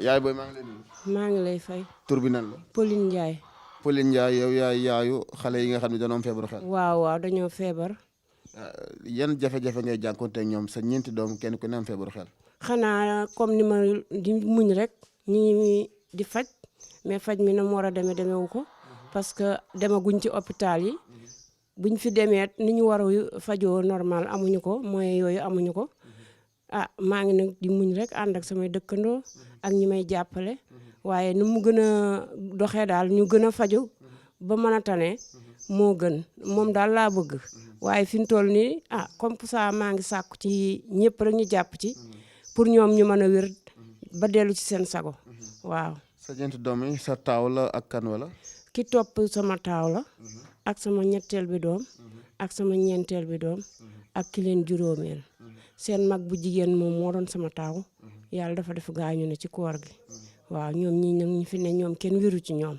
yaay booy maa ngi lay nuyu. maa ngi lay fay. tur bi nan la. Pauline Ndiaye. Pauline Ndiaye yow yaay yaayu xale yi nga xam ne dañoo am feebaru xel. waaw dañoo feebar. yan jafe-jafe ngay jànkuwante ak ñoom sa ñeenti doom kenn ku ne am feebaru xel. xanaa comme ni ma di muñ rek ñi di faj mais faj mi na mu war a demewu ko parce que demaguñ ci hôpital yi buñ fi demee ni ñu war a fajoo normal amuñu ko moyens yooyu amuñu ko maa ngi nag di muñ rek ànd ak samay dëkkandoo ak ñi may jàppale waaye nu mu gën a doxee daal ñu gën a faju ba mën a tane moo gën moom daal laa bëgg waaye fi mu toll nii comme ça maa ngi sàkku ci ñëpp rek ñu jàpp ci pour ñoom ñu mën a wér ba dellu ci seen sago waaw. sa ñeenti doom yi sa taaw la ak kan wala. ki topp sama taaw la ak sama ñetteel bi doom ak sama ñeenteel bi doom ak ki leen juróomeel seen mag bu jigéen moom moo doon sama taaw yàlla dafa def gaañu ne ci koor gi waaw ñoom ñi nag ñi fi ne ñoom kenn wéru ci ñoom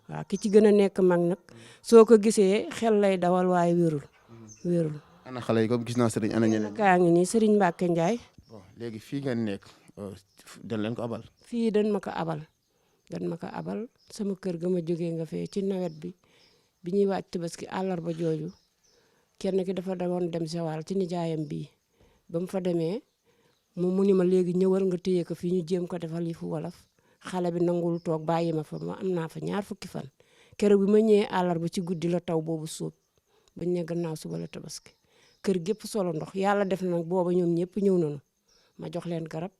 waaw ki ci gën a nekk mag nag soo ko gisee xel lay dawal waaye wérul. ana xale yi comme gis naa sëriñ ana ñeneen. kaa ngi nii sëriñ Mbacke Ndiaye. bon léegi fii ngeen nekk dañ leen ko abal. fii dañ ma ko abal sama kër ga ma jógee nga fee ci nawet bi ñuy wàcc Tabaski àllarba jooju kenn ki dafa demoon dem sewal ci nijaayam bii ba mu fa demee mu ni ma léegi ñëwal nga téye ko fii ñu jéem ko defal yi fu wolof xale bi nangul toog bàyyi ma fa ma am naa fa 2 fukki fan keroog bi ma ñëwee àllarba ci guddi la taw boobu sóob bañ ne gannaaw suba la Tabaski kër gépp solo ndox yàlla def na nag booba ñoom ñëpp ñëw nañu ma jox leen garab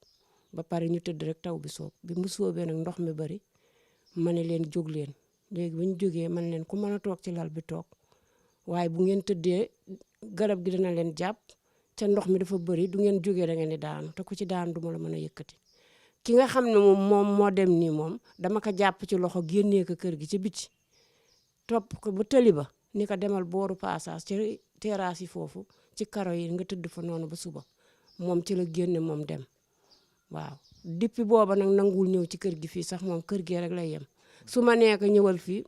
ba pare ñu tëdd rek taw bi soob bi mu soobee nag ndox mi bari ma ne leen jóg leen léegi bu ñu jógee man leen ku mën a toog ci lal bi toog waaye bu ngeen tëddee garab gi dina leen jàpp ca ndox mi dafa bëri du ngeen jógee da ngeen di daanu te ku ci daanu duma la mën a yëkkati ki nga xam ne moom moo dem nii moom dama ko jàpp ci loxo génnee ko kër gi ci biti topp ko ba tëli ba ni ko demal booru passage ci terrasse yi foofu ci karo yi nga tëdd fa noonu ba suba moom ci la génne moom dem waaw depuis booba nag nanguwul ñëw ci kër gi fii sax moom kër gee rek lay yem su ma nee ko ñëwal fii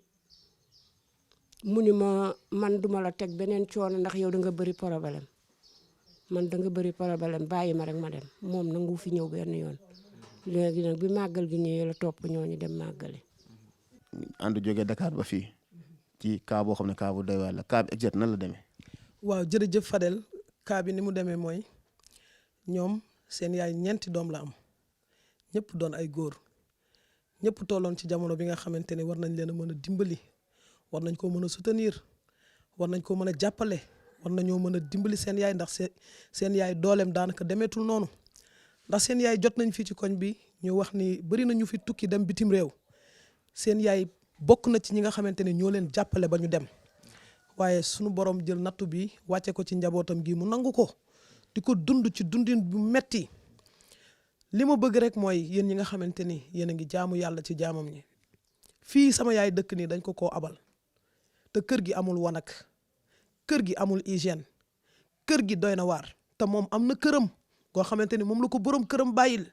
mu ni ma man duma la teg beneen coono ndax yow da nga bëri problème man da nga bëri problème bàyyi ma rek ma dem moom nangu fi ñëw benn yoon léegi nag bi màggal gi ñëwee la topp ñooñu dem màggali. ànd jógee Dakar ba fii ci cas boo xam ne cas bu doy waar la cas bi exact nan la demee. waaw jërëjëf Fadel cas bi ni mu demee mooy ñoom seen yaay 4 doom la am ñëpp doon ay góor ñëpp tolloon ci jamono bi nga xamante ne war nañ leen a mën a dimbali war nañ koo mën a soutenir war nañ koo mën a jàppale war nañoo mën a dimbali seen yaay ndax seen yaay dooleem daanaka demeetul noonu ndax seen yaay jot nañ fii ci koñ bi ñu wax ni bëri na ñu fi tukki dem bitim réew seen yaay bokk na ci ñi nga xamante ne ñoo leen jàppale ba ñu dem waaye sunu borom jël nattu bi wàcce ko ci njabootam gi mu nangu ko di ko dund ci dundin bu metti li ma bëgg rek mooy yéen ñi nga xamante ni yéen a ngi jaamu yàlla ci jaamam ñi fii sama yaay dëkk nii dañ ko koo abal te kër gi amul wanag kër gi amul hygiène kër gi doy na waar te moom am na këram goo xamante ni moom la ko borom këram bàyyil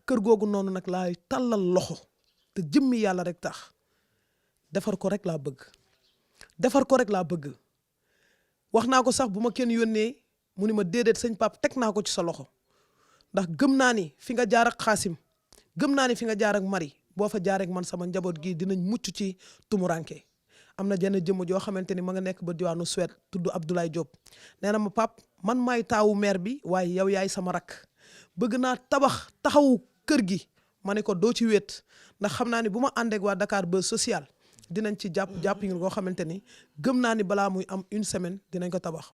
kër googu noonu nag laay tàllal loxo te jëmmi yàlla rek tax defar ko rek laa bëgg wax naa ko sax bu ma kenn yónnee mu ni ma déedéet sëñ Pape teg naa ko ci sa loxo ndax gëm naa ni fi nga jaar ak Xaasim gëm naa ni fi nga jaar ak Mari boo fa jaar ak man sama njaboot gi dinañ mucc ci tumuranke am na jenn jëmm joo xamante ni ma nga nekk ba diwaanu Suède tudd Abdoulaye Diop nee na ma Pape man maay taawu maire bi waaye yow yaay sama rakk bëgg naa taxawu kër gi ma ne ko doo ci wéet ndax xam naa ni bu ma àndeek waa Dakar Buzz Social dinañ ci jàpp yi nga xamante ni gëm naa ni balaa muy am 1 semaine dinañ ko tabax.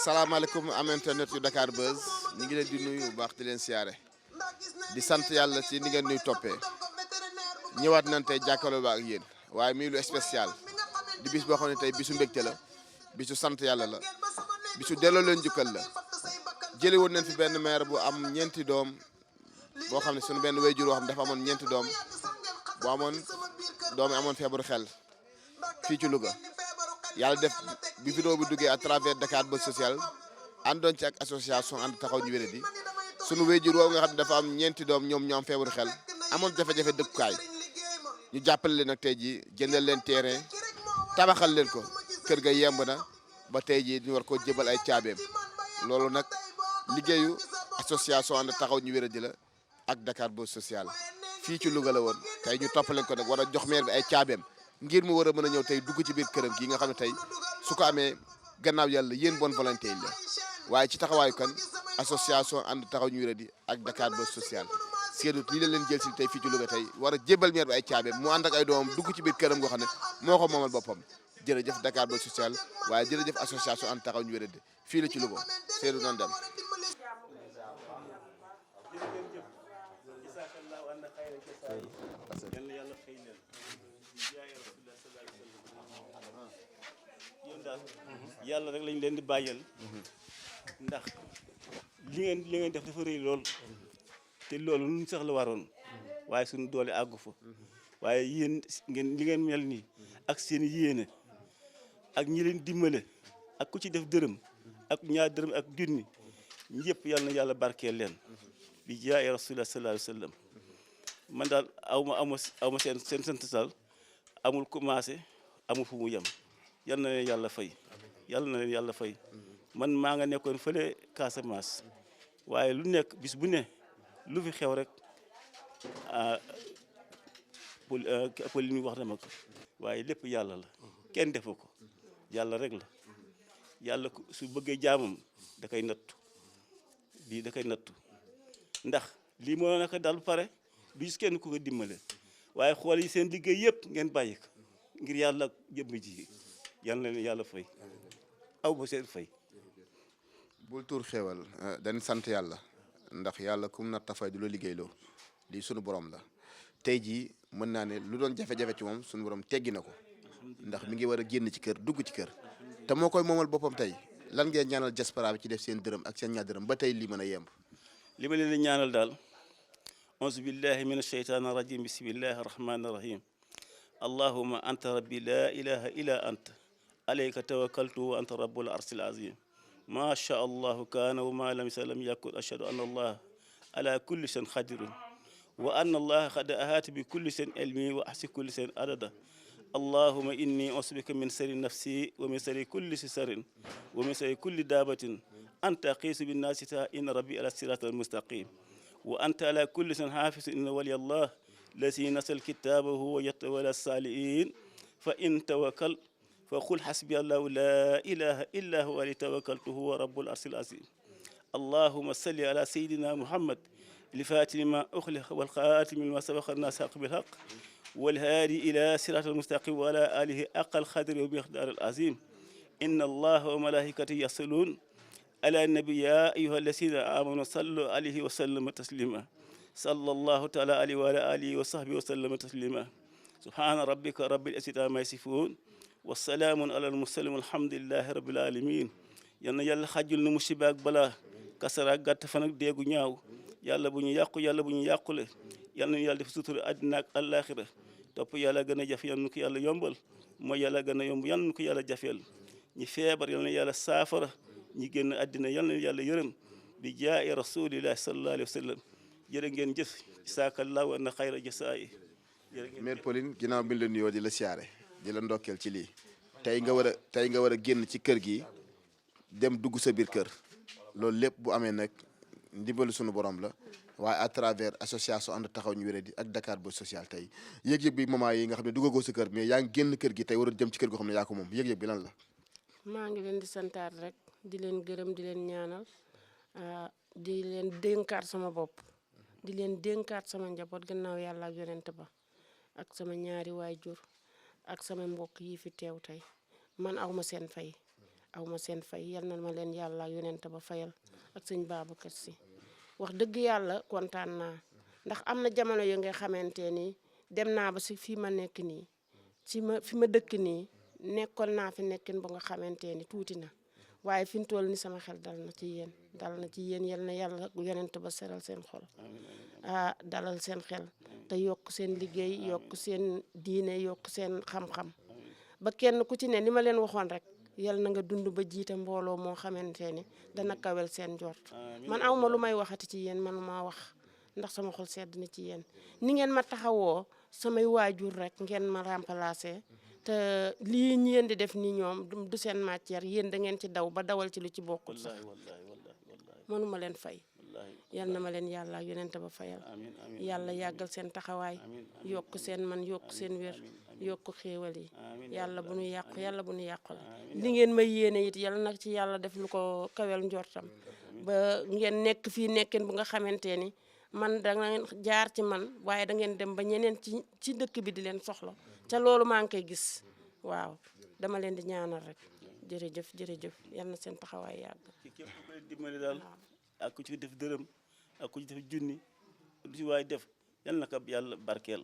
salaamaaleykum am internet yu Dakar Buzz ñu ngi leen di nuyu bu baax di leen siyaare di sant yàlla ci ni ngeen ñuy toppee ñëwaat nañ tey jàkkaarloo ba ak yéen waaye muy lu spécial di bis boo xam ne tey bisu mbégte la bisu sant yàlla la bisu delloo leen jukkal la jëli woon nañ fi benn maire bu am ñeenti doom boo xam ne suñu benn wayjur boo xam ne dafa amoon ñeenti doom bu amoon doom yi amoon feebaru xel fii ci Louga yàlla def bi vidéo bi duggee à travers Dakar Buzz Social àndoon ci ak association ànd taxaw ñu wéradi sunu wayjur woowu nga xam ne dafa am ñeenti doom ñoom ñoo am feebaru xel amoon jafe-jafe dëkkukaay ñu jàppale leen nag tey jii jëndal leen terrain tabaxal leen ko kër ga yemb na ba tey jii ñu war koo jébal ay caabeem loolu nag liggéeyu association ànd taxaw ñu wéradi la ak Dakar Buzz Social fii ci Louga la woon tey ñu topp leen ko nag war a jox maire bi ay caabeem ngir mu war a mën a ñëw tey dugg ci biir këram gi nga xam ne tey su ko amee gannaaw yàlla yéen bonne volonté yi la waaye ci taxawaayu kan association ànd taxaw ñu wéradi ak Dakar Buzz Social seenu lii la leen jël si tey fii ci Louga tey war a jébal maire bi ay caabeem mu ànd ak ay doomam dugg ci biir këram goo xam ne moo ko moomal boppam jërëjëf Dakar Buzz Social waaye jërëjëf association ànd taxaw ñu wéradi fii la ci Louga seenu nan dem yàlla rek lañ leen di bàyyal ndax li ngeen def dafa rëy lool te loolu nun sax la waroon waaye suñu doole àggu fa waaye yéen li ngeen mel nii ak seen yéene ak ñi leen dimbale ak ku ci def dërëm ak ñaar dërëm ak junni ñëpp yal na yàlla barkeel leen bi jaay rasulullah sallallahu alayhi wa sallam man daal aw ma seen sant daal amul commencé amul fu mu yem yal na leen yàlla fay yàlla na leen yàlla fay man maa nga nekkoon fële Casamance waaye lu nekk bis bu ne lu fi xew rek pol li muy wax dama ko waaye lépp yàlla la kenn defu ko yàlla rek la yàlla su bëggee jaamam da koy nattu lii da koy nattu ndax lii moo naka daal pare du gis kenn ku ko dimbale waaye xool yi seen liggéey yëpp ngeen bàyyi ko ngir yàlla jëmm ji yal na leen yàlla fay aw ba seen fay. bul tuur xéewal dañ sant yàlla ndax yàlla kum natta fay du la liggéeyloo lii sunu borom la tey jii mën naa ne lu doon jafe-jafe ci moom sunu borom teggi na ko ndax mi ngi war a génn ci kër dugg ci kër te moo koy moomal boppam tey lan ngeen ñaanal diaspora bi ci def seen dërëm ak seen ñaar dërëm ba tey lii mën a yemb. li ma leen di ñaanal daal auzu billahi min asheytaani rajim bismillahi rahmani rahim allahuma anta rabbi la ilaha illa anta alayka tawakkaltu wa anta rabbul arsil azim ma sha allahu kaana wa ma lam yasha lam yakun ashhadu anna allah ala kulli shay'in qadirun wa anna allah qad ahata bi kulli shay'in ilmi wa ahsi kulli shay'in adada allahuma inni usbika min sari nafsi wa min sari kulli sarin wa min sari kulli dabatin anta qiisu bin naasi ta inna rabbi ala siratal mustaqim wa anta ala kulli shay'in hafiz inna waliya allah lazi nasal kitabahu wa yatawalla salihin fa in tawakkal fa qul hasbi allahu la ilaha illa huwa alayhi tawakkaltu huwa rabbul arsil azim allahumma salli ala sayyidina muhammad الفاتن ما أخلق والخاتم لما سبق الناس حق بالحق والهادي إلى صراط المستقيم وعلى آله أقل قدر ومقدار العظيم إن الله وملائكته يصلون على النبي يا أيها الذين آمنوا صلوا عليه وسلم تسليما صلى الله تعالى عليه وعلى آله وصحبه وسلم تسليما سبحان ربك رب العزة عما يصفون والسلام على المرسلين والحمد لله رب العالمين yal na yàlla xajul nu musiba ak balaa kasara gàtt fan ak deegu ñaaw yàlla bu ñu yàqu yàlla bu ñu yàqule yal na yàlla def sutura àddina ak àllaaxira topp yàlla gën a jafe yal na ko yàlla yombal mooy yàlla gën a yomb yal na ko yàlla jafeel ñi feebar yal na yàlla saafara ñi génn àddina yal na yàlla yërëm bi jaa'i rasulillahi sallallahu alayhi wa sallam jërë ngeen jëf saakallaahu anna xayra jasaa'i. Mère Pauline ginnaaw bi ñu la nuyoo di la siyaare di la ndokkeel ci lii tey nga war a génn ci kër gi dem dugg sa biir kër loolu lépp bu amee nag ndimbalu sunu borom la waaye à travers association ànd taxaw ñu wéradi ak Dakar Buzz Social tey yëg-yëg bi moment yi nga xam ne duggagoo sa kër mais yaa ngi génn kër gi tey war a jëm ci kër goo xam ne yaa ko moom yëg-yëg bi lan la. maa ngi leen di santaat rek di leen gërëm di leen ñaanal di leen dénkaat sama bopp di leen dénkaat sama njaboot gannaaw yàlla ak yonent ba ak sama ñaari waajur ak sama mbokk yi fi teew tey man awma seen fay aw ma seen fay yal na ma leen yàlla ak yonent ba fayal ak sëñ Babacar Si wax dëgg yàlla kontaan naa ndax am na jamono yu nga xamante ni dem naa ba si fii ma nekk nii fi ma dëkk nii nekkoon naa fi nekkin ba nga xamante ni tuuti na waaye fi mu toll ni sama xel dal na ci yéen yal na yàlla yonent ba seral seen xol dalal seen xel te yokk seen liggéey yokk seen diine yokk seen xam-xam ba kenn ku ci ne li ma leen waxoon rek yal na nga dund ba jiite mbooloo moo xamante ni dana kawel seen njort man awma lu may waxati ci yéen man maa wax ndax sama xol sedd na ci yéen ni ngeen ma taxawoo samay waajur rek ngeen ma remplacer te lii ngeen di def ni ñoom du seen matière yéen da ngeen ci daw ba dawal ci lu ci bokkul sax mënuma leen fay yal na ma leen yàlla yonent ba fayal yàlla yàggal seen taxawaay yokk seen man yokk seen wér yokk xéewal yi yàlla bu nu yàqu yàlla bu nu yàqule li ngeen may yéene it yàlla nag ci yàlla def lu ko kawel njortam ba ngeen nekk fii nekkeen bu nga xamante ni man da ngeen jaar ci man waaye da ngeen dem ba ñeneen ci dëkk bi di leen soxla ca loolu maa ngi koy gis waaw dama leen di ñaanal rek jërëjëf yal na seen taxawaay yàgg. képp ku leen dimbali daal ak ku ci def dërëm ak ku ci def junni lu ci waay def yal na ko yàlla barkeel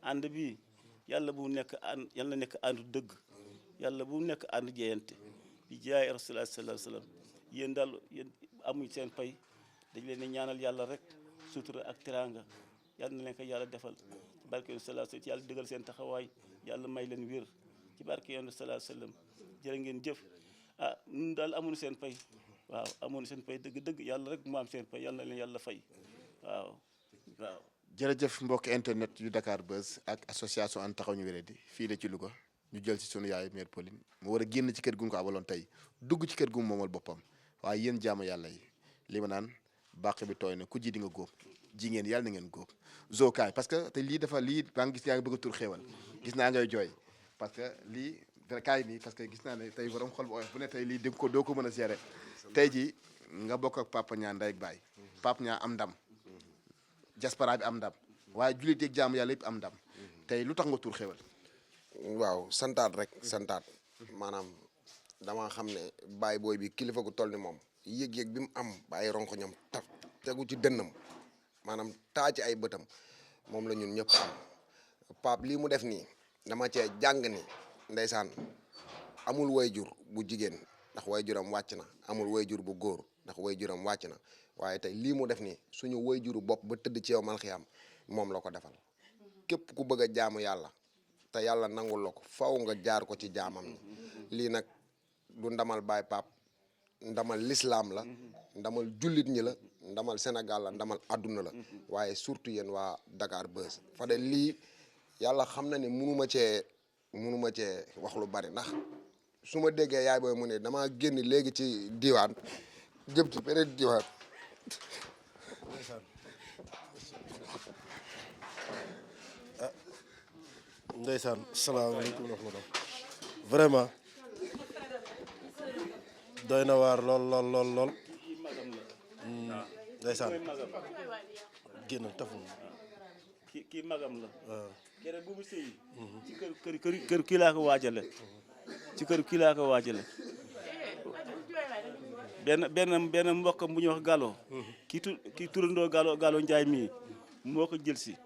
ànd bi yàlla bu nekk ànd yal na nekk àndu dëgg yàlla bu nekk àndu jeyante bi jaay rasulullah sallallahu alayhi wasallam yéen daal yéen amuñ seen pay dañ leen di ñaanal yàlla rek sutura ak teraanga yal na leen ko yàlla defal ci barke yoon sallallahu alayhi wasallam yàlla dëggal seen taxawaay yàlla may leen wér ci barke yoon sallallahu alayhi wasallam jërë ngeen jëf ñun daal amuñu seen pay waaw amuñu seen pay dëgg yàlla rek mu am seen pay yàlla na leen yàlla fay waaw. jërëjëf mbokk internet yu Dakar Buzz ak association And Taxawu Ñu Wéradi fii la ci Louga ñu jël ci sunu yaay mère Pauline mu war a génn ci kër gu mu ko abaloon tey dugg ci kër gu mu moomal boppam waaye yéen jaamu yàlla yi li ma naan bàq bi tooy na ku ji di nga góob ji ngeen yàlla na ngeen góob zokaay parce que te lii maa ngi gis yaa ngi bëgg a tur xéewal gis naa ngay jooy parce que lii kaay nii parce que gis naa ne tey borom xol bu oyof bu ne tey lii doo ko mën a gérer tey ji nga bokk ak papa ñaa ndey ak baay papa ñaa am ndam diaspora bi am ndam waaye jullit yeeg jaamu yàlla yëpp am ndam tey lu tax nga tur xéwal. waaw santaat rek santaat maanaam dama xam ne baay booy bi kilifa gu toll ni moom yëg-yëg bi mu am bàyyi ronko ñam taf tegu ci dënnam maanaam taa ci ay bëtam moom la ñun ñëpp am Pape lii mu def nii dama cee jàng ni ndeysaan amul wayjur bu jigéen ndax wayjuram wàcc na amul wayjur bu góor ndax wayjuram wàcc na waaye tey lii mu def nii suñu wayjuru bopp ba tëdd ci yow mal xiyaam moom la ko defal képp ku bëgg a jaamu yàlla te yàlla nangul la ko faw nga jaar ko ci jaamam ni lii nag du ndamal Baay Pape ndamal lislaam la ndamal jullit ñi la ndamal Sénégal la ndamal àdduna la waaye surtout yéen waa Dakar Buzz Fadel lii yàlla xam na ne munuma cee wax lu bari ndax su ma déggee yaay booy mu ne dama génn léegi ci diwaan jëm ci beneen diwaan ndeysaan salaamaaleykum wa rahmatulah vraiment doy na waar lool ndeysaan génn taful kii magam la kere bu mu sëyi ci kër kii laa ko waajale ci kër kii laa ko waajale benn mbokkam bu ñuy wax Gallo kii turandoo Gallo Njaay mii moo ko jël si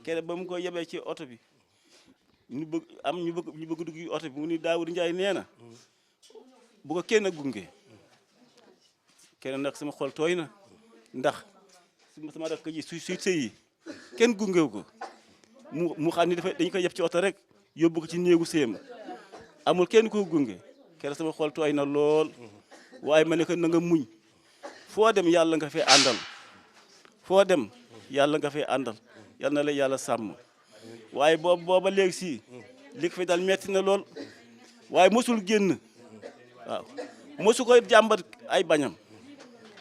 kere ba mu ko yebee ci oto bi ñu bëgg dugg oto bi mu ni Daawud Njaay nee na bu ko kenn gunge kenn nag sama xol tooy na ndax sama rakk ji suy sëyi kenn gungew ko mu xam ni dañ koy yeb ci oto rek yóbbu ko ci néegu séem amul kenn ko gunge kenn sama xol tooy na lool waaye ma ne ko na nga muñ foo dem yàlla nga fee àndal foo dem yàlla nga fee àndal yal na la yàlla sàmm waaye booba léegi si li ko fi daal metti na lool waaye mosul génn waaw mosu koy jàmbat ay bañam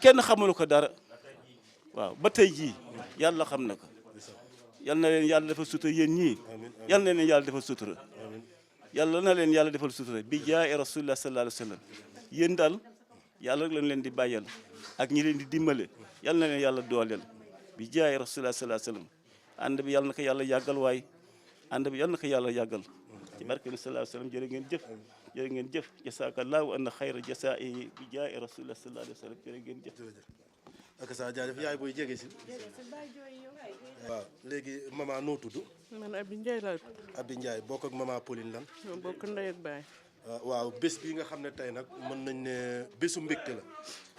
kenn xamul ko dara waaw ba tey jii yàlla xam na ko yal na leen yàlla defal sutura yéen ñii yal na leen yàlla defal sutura yàlla na leen yàlla defal sutura bi jaay rasulullah sallallahu alayhi wa sallam yéen daal yàlla rek lañ leen di bàyyal ak ñi leen di dimbale yal na leen yàlla dooleel bi jaay rasulullah sallallahu alayhi wa sallam ànd bi yàlla na ko yàlla yàggal waaye ànd bi yàlla na ko yàlla yàggal ci barke bi sallallahu alayhi wa sallam. jërë ngeen jëf jërë ngeen jëf jasaakallahu anna xayra jasaa'i bi jaa'i rasulillah sallallahu alayhi wa sallam. jërë ngeen jëf. ak sa jaajëf yaay booy jege si. waaw léegi maman noo tudd. man Abi Ndiaye laa tudd. Abi Ndiaye bokk ak maman Pauline lan. ñoo bokk ndey ak baay. waaw bés bi nga xam ne tey nag mën nañ ne bésu mbégte la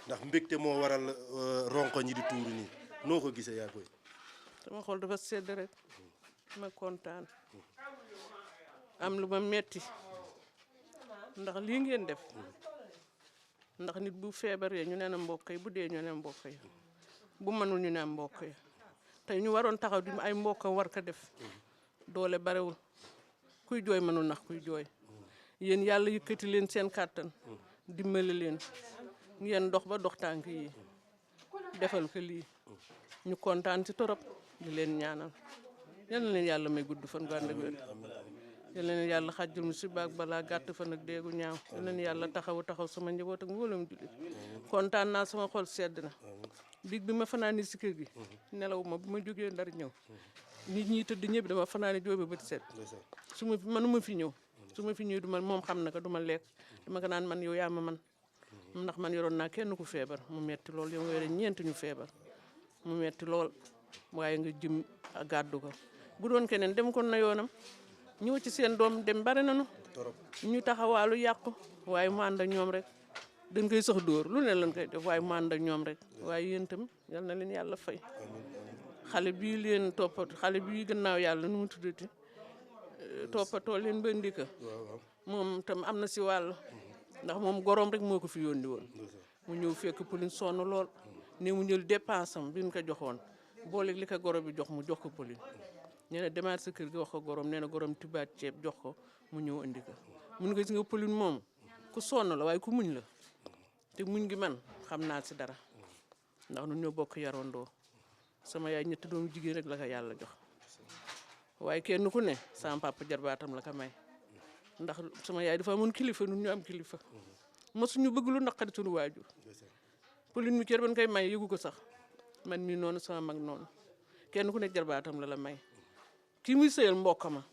ndax mbégte moo waral ronko ñi di tuuru nii noo ko gisee yaay booy. sama xol dafa sedd rek ma kontaan am lu ma metti ndax lii ngeen def ndax nit bu feebaree ñu ne na mbokk yi bu dee ñu ne mbokk yi bu mënul ñu ne mbokk yi tey ñu waroon taxaw di ay mbokk war ko def doole barewul kuy jooy mënul nax kuy jooy yéen yàlla yëkkati leen seen kàttan dimbali leen ngeen dox ba dox tànk yi defal ko lii ñu kontaan ci torop di leen ñaanal yal na leen yàlla may gudd fan gu ànd ak wér yal na leen yàlla xàjjal mu si baag balaa gàtt fan ak déegu ñaaw yal na leen yàlla taxaw sama njaboot ak mboolem jullit kontaan naa sama xol sedd na biig bi ma fanaani si kër gi nelaw ma bu ma jógee Ndar ñëw nit ñi tëdd ñëpp dama fanaani joobe bët set su ma manuma fi ñëw su ma fi ñëw duma moom xam na ko duma lekk dama ko naan man yow yaa ma man ndax man yoroon naa kenn ku feebar mu metti lool yow nga yore ñeent ñu feebar mu metti lool waaye nga jëm gàddu ko bu doon keneen dem kon na yoonam ñëw ci seen doom dem bari nañu ñu taxawaalu yàqu waaye mu ànd ak ñoom rek dañ koy sax dóor lu ne lañ koy def waaye mu ànd ak ñoom rek waaye yéen itam yal na leen yàlla fay xale bii leen toppat xale bii gannaaw yàlla nu mu tuddati toppatoo leen ba ndika moom tam am na si wàll ndax moom gorom rek moo ko fi yónni woon mu ñëw fekk Pauline sonn lool ne mu ñël dépense am bi ñu ko joxoon boole li ko goro bi jox mu jox ko Pauline nee na demaat sa kër gi wax ko gorom nee na gorom tibaat ceeb jox ko mu ñëw indi ko mun nga gis nga Pauline moom ku sonn la waaye ku muñ la te muñ gi man xam naa si dara ndax ñun ñoo bokk yarondoo sama yaay ñetti doomu jigéen rek la ko yàlla jox waaye kenn ku ne sama papa jarbaatam la ko may ndax sama yaay dafa amoon kilifa nun ñu am kilifa mosuñu bëgg lu naqari suñu waajur Pauline mi kër ban koy may yëgu ko sax man mii noonu sama mag noonu kenn ku ne jarbaatam la may kii muy sëyal mbokk ma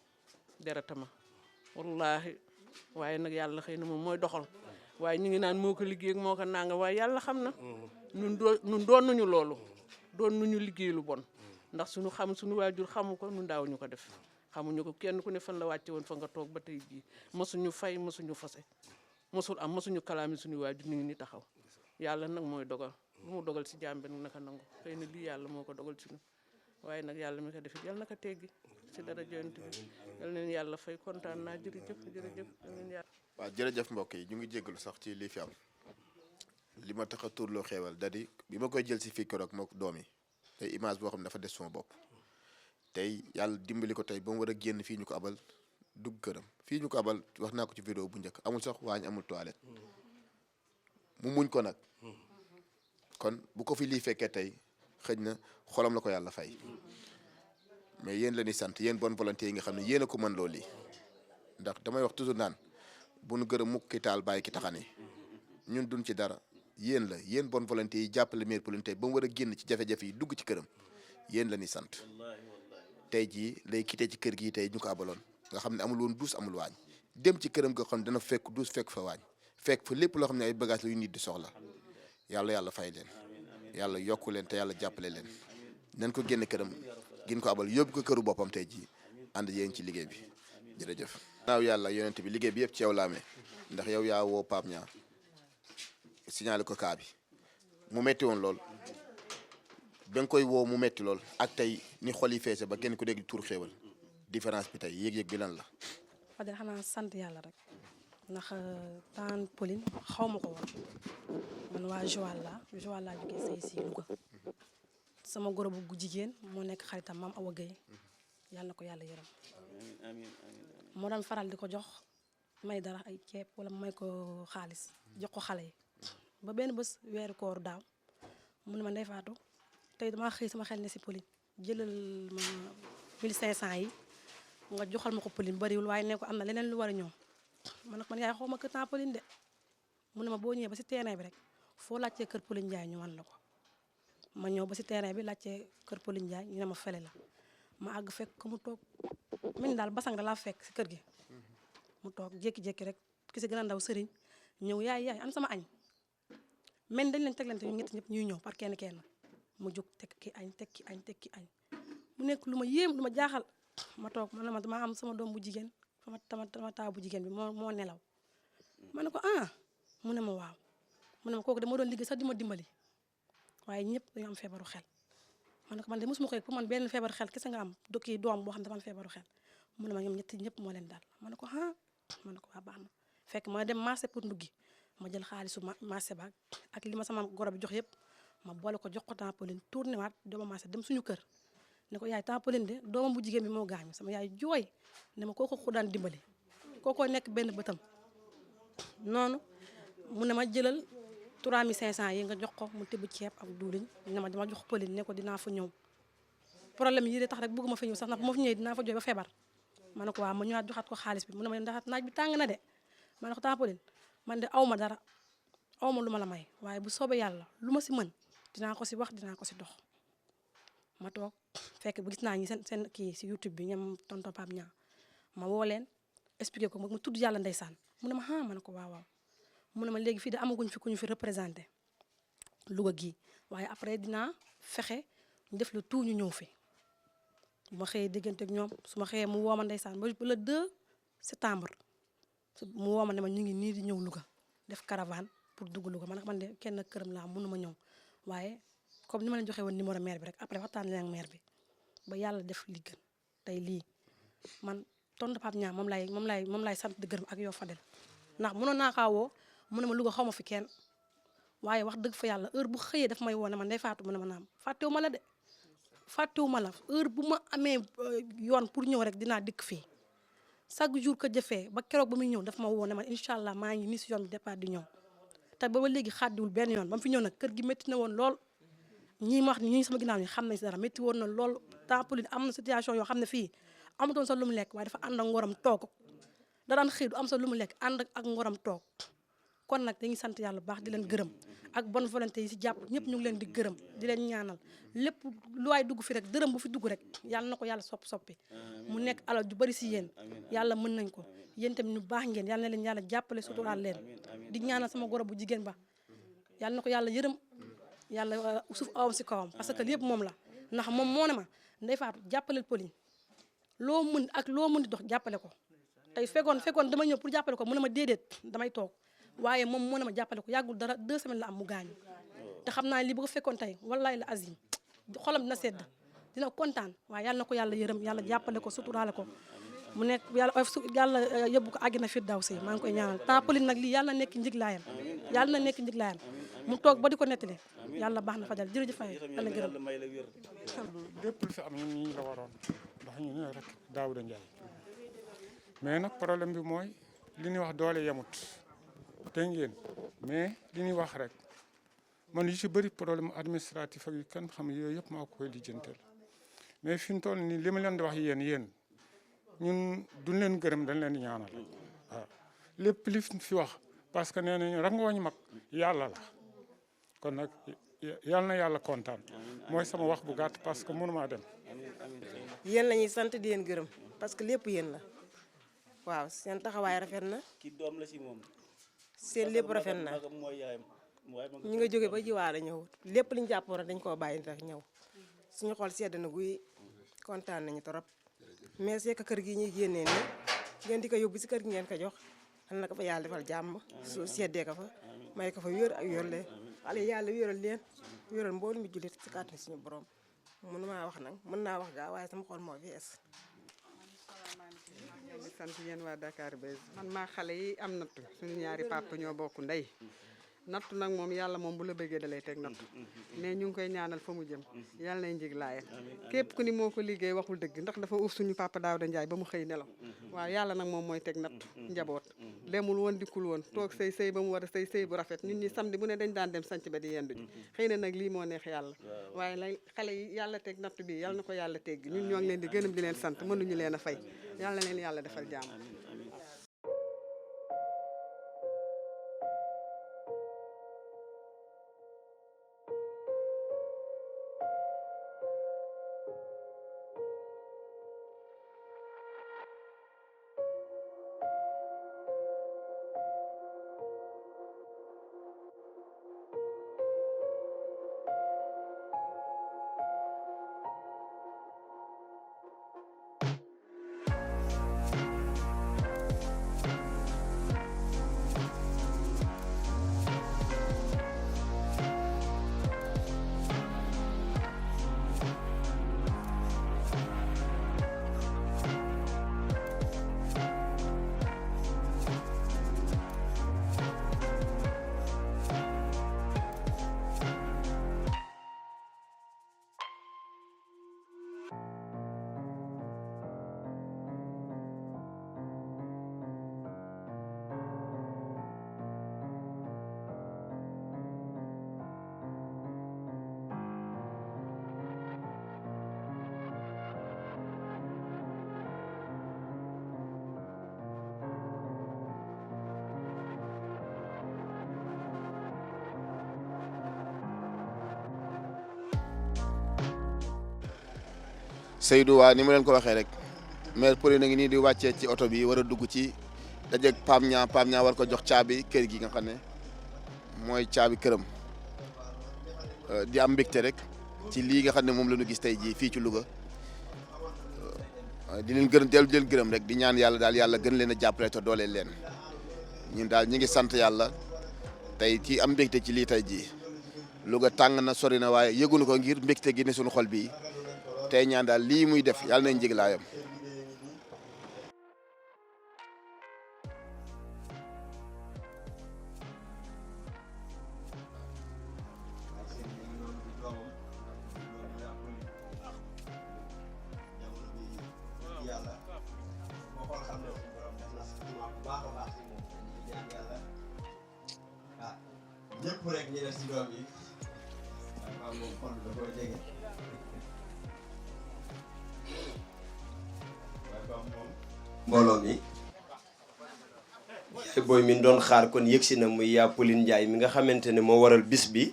derata ma wallaahi waaye nag yàlla xëy na moom mooy doxal waaye ñu ngi naan moo ko liggéey ak moo ko nanga waaye yàlla xam na nun doon nañu loolu doon nañu liggéey lu bon ndax suñu waajur xamu ko nun daawuñu ko def xamuñu ko kenn ku ne fan la wàcce woon fa nga toog ba tey jii mosuñu fay mosuñu fase mosuñu kalaami suñu waajur ñu ngi ni taxaw yàlla nag mooy dogal lu mu dogal si jaam bi naka nangu xëy na lii yàlla moo ko dogal ci ñun waaye nag yàlla mi ko defit yàlla na ko teggi si dara joyant bi yal leen yàlla fay kontaan naa jërëjëf waaw jërëjëf mbokk yi ñu ngi jéggalu sax ci lii fi am li ma tax a tuurloo xeewal dadi bi ma koy jël si fii keroog moo doom yi tey image boo xam ne dafa des sama bopp tey yàlla dimbali ko tey ba mu war a génn fii ñu ko abal dugg këram fii ñu ko abal wax naa ko ci vidéo bu njëkk amul sax waañ amul toilette mu muñ ko nag kon bu ko fi lii fekkee tey xëj na xolam la ko yàlla fay mais yéen la ñuy sant yéen bonne volonté yi nga xam ne yéen a ko mën loolu lii ndax damay wax toujours naan bu nu gërëm mukk ki taal bàyyi ki taxani ñun duñ ci dara yéen la yéen bonne volonté yi jàppale Mère Pauline tey ba mu war a génn ci jafe-jafe yi dugg ci këram yéen la ñuy sant tey jii lay quitté ci kër gi tey ñu ko abaloon nga xam ne amul woon duus amul waañ dem ci këram nga xam ne dana fekk duus fekk fa waañ fekk fa lépp loo xam ne ay bagage la yu nit di soxla yàlla fay leen yàlla yokku leen te yàlla jàppale leen nañ ko génn këram gin ko abal yóbbu ko këru boppam tey jii ànd yéen ci liggéey bi jërëjëf. naaw yàlla yonent bi liggéey bi yëpp ci yow la amee ndax yow yaa woo Pape Niang signalé ko kaa bi mu metti woon lool ba nga koy woo mu metti lool ak tey ni xol yi feese ba kenn ku dégg tur xéewal différence bi tey yëg-yëg bi lan la. Fadel xanaa sant yàlla rek ndax tant Pauline xaw ma ko woon man waa Joal laa jógee say si Louga sama goro bu jigéen moo nekk xaritam maam Awa Gueye yàlla na ko yàlla yërëm moo daan faral di ko jox may dara ay ceeb wala may ko xaalis jox ko xale yi ba benn bés weeru koor daaw mu ne ma Ndeye Fatou tey damaa xëy sama xel ne si Pauline jëlal ma 1500 yi nga joxal ma ko Pauline bariwul waaye ne ko am na leneen lu war a ñëw man nag man yaay xaw ma kër temps Pauline de mu ne ma boo ñëwee ba si terrain bi rek foo laajtee kër Pauline Ndiaye ñu wan la ko ma ñëw ba si terrain bi laajtee kër Pauline Ndiaye ñu ne ma fele la ma àgg fekk ko mu toog mel ni daal basang da laa fekk si kër gi mu toog jékki-jékki rek ki si gën a ndaw sëriñ ñëw yaay an sama añ men dañ leen teglante ñu ñett ñëpp ñuy ñëw par kenn mu jóg teg ki añ teg ki añ mu nekk lu ma yéem lu ma jaaxal ma toog man ma dama am sama doom bu jigéen sama taaw bu jigéen bi moo nelaw ma ne ko mu ne ma waaw mu ne ma kooku dama doon liggéey sax di ma dimbali waaye ñëpp dañu am feebaru xel ma ne ko man de mosuma ko pour man benn feebaru xel kese nga am dokki doom boo xam ne dafa am feebaru xel mu ne ma ñoom ñëpp moo leen daal ma ne ko ma ne ko waa baax na fekk ma dem marché pour nduggi ma jël xaalisu marché ba ak li ma sama goro bi jox yëpp ma boole ko jox ko Tampoline tourné waat dama marché dem suñu kër ne ko yaay Tampoline de doomam bu jigéen bi moo gaañu sama yaay jooy ne ma kooko ku daan dimbali kookoo nekk benn bëtam noonu mu ne ma jëlal 3500 yi nga jox ko mu tibb ceeb ak duuliñ ne ma dama jox Pauline ne ko dinaa fa ñëw problème yi de tax rek bëgguma fa ñëw sax ndax bu ma fa ñëwee dinaa fa jooy ba feebar ma ne ko waaw ma ñëwaat joxaat ko xaalis bi mu ne ma ndax naaj bi tàng na de ma ne ko Tampoline man de aw ma dara aw ma lu ma la may waaye bu soobee yàlla lu ma si mën dinaa ko si wax dinaa ko si dox ma toog fekk bu gis naa ñi seen kii si YouTube bi ñoom tonton Pape Niang ma woo leen expliqué ko ma tudd yàlla ndeysaan mu ne ma ma ne ko waaw mu ne ma léegi fii de amaguñ fi ku ñu fi représenté Louga gii waaye après dinaa fexe ñu def le tout ñu ñëw fi bu ma xëyee diggante ak ñoom su ma xëyee mu woo ma ndeysaan ba le 2 septembre mu woo ma ne ma ñu ngi nii di ñëw Louga def caravane pour dugg Louga man de kenn këram laa mënu ma ñëw waaye comme ni ma leen joxe woon numéro maire bi rek après waxtaan leen ak maire bi ba yàlla def li gën tey lii man tonton Pape Niang moom laay sant di gërëm ak yow Fadel ndax mënoon naa kaa woo mu ne ma Louga xaw ma fi kenn waaye wax dëgg fa yàlla heure bu xëyee daf may woo ne ma Ndeye Fatou mu ne ma naam fàttewuma la de fàttewuma la heure bu ma amee yoon pour ñëw rek dinaa dikk fii chaque jour que jëfee ba keroog ba muy ñëw daf ma woo ne ma incha allah maa ngi nii si yoon bi départ di ñëw te ba léegi xàddiwul benn yoon ba mu fi ñëw nag kër gi métti na woon lool ñii ma wax ñii sama ginnaaw ñi xam nañ si dara métti woon na lool Tampoline am na situation yoo xam ne fii amatoon sax lu mu lekk waaye dafa ànd ak ngoram toog da daan xëy du am sax lu mu lekk ànd ak ngoram toog kon nag dañuy sant yàlla bu baax di leen gërëm ak bonne volonté yi si jàpp ñëpp ñu ngi leen di gërëm di leen ñaanal lépp lu waay dugg fi rek dërëm bu fi dugg rek yàlla na ko yàlla soppi mu nekk alal ju bari si yéen yàlla mën nañ ko yéen tamit ñu baax ngeen yàlla na leen yàlla jàppale suturaal leen di ñaanal sama goro bu jigéen ba yàlla na ko yàlla yërëm yàlla suuf awam si kawam parce que lépp moom la ndax moom moo ne ma Ndeye Fatou jàppaleel Pauline loo mën ak loo mën di dox jàppale ko tey fekkoon dama ñëw pour jàppale ko mu ne ma déedéet damay toog waaye moom moo ne ma jàppale ko yàggul dara 2 semaines la am mu gaañu te xam naa li bu ko fekkoon tey wallahi la azim xolam dina sedd dina kontaan waaye yàlla na ko yàlla yërëm yàlla jàppale ko suturaale ko mu nekk yàlla yóbbu ko àggina firdawsi maa ngi koy ñaanal Tampoline nag lii yàlla na nekk njiglaayam yàlla na nekk njiglaayam mu toog ba di ko nettali yàlla baax na Fadel jërëjëf Faye yàlla gërëm lépp lu fi am ñun ñii la waroon ndax ñu ne rek Daouda Ndiaye mais nag problème bi mooy li ñuy wax doole yemut te ngeen mais li ñuy wax rek man yu ci bëri problème administratif ak yu kenn xam yooyu yëpp maa koy lijjanteel mais fi mu toll nii li ma leen di wax yéen ñun duñ leen gërëm dañ leen di ñaanal waaw lépp li fi wax parce que nee nañu rangooñ mag yàlla la kon nag yàlla na yàlla kontaan mooy sama wax bu gàtt parce que mënumaa dem. yéen la ñuy sant di leen gërëm parce que lépp yéen la waaw seen taxawaay rafet na. ki doom la si moom. seen lépp rafet na ñu nga jóge ba jiwaale ñëw lépp liñ jàppoon dañ koo bàyyi rek ñëw suñu xol sedd na guy kontaan nañu trop mais c'est que kër gi ñuy génnee nii ngeen di ko yóbbu si kër gi ngeen ko jox xal na ko fa yàlla defal jàmm su seddee ko fa may ko fa wér ak yorle xale yàlla wéral leen wéral mboolu mi jullit si kàttan suñu borom mënu maa wax nag mën naa wax gaa waaye sama xol moo fees. di sant yéen waa Dakar Buzz man maa xale yi am nattu suñu ñaari papa ñoo bokk ndey nattu nag moom yàlla moom bu la bëggee dalay teg nattu mais ñu ngi koy ñaanal fa mu jëm yàlla nay njig laayam képp ku ni moo ko liggéey waxul dëgg ndax dafa uuf suñu papa Daouda Ndiaye ba mu xëy nelaw waaw yàlla nag moom mooy teg nattu njaboot demul woon dikkul woon toog sëy ba mu war a sëy bu rafet ñun ñi samedi bu ne dañ daan dem sanc ba di yendu ji xëy na nag lii moo neex yàlla waaye lay xale yi yàlla teg nattu bi yàlla na ko yàlla tegg ñun ñoo ngi leen di gërëm di leen sant mënuñu leen a fay yàlla na leen yàlla defal jàmm Seydou waa ni mu leen ko waxee rek maire Pauline a ngi nii di wàccee ci oto bi war a dugg ci dajeeg Pam Niang war ko jox caabi kër gi nga xam ne mooy caabi këram di am mbégte rek ci lii nga xam ne moom la ñu gis tey jii fii ci Louga di leen gërëm rek di ñaan yàlla daal yàlla gën leen a jàppale te dooleel leen ñun daal ñi ngi sant yàlla tey ci am mbégte ci lii tey jii Louga tàng na sori na waaye yëgunu ko ngir mbégte gi ne suñu xol bii tey ñaan daal lii muy def yàlla nañ njiglaayam ñëpp rek ñu def si doom yi waaw moom xol da koo jege mbooloo mi yaay booy mi doon xaar kon yëgsi na muy yaa Pauline Ndiaye mi nga xamante ne moo waral bis bi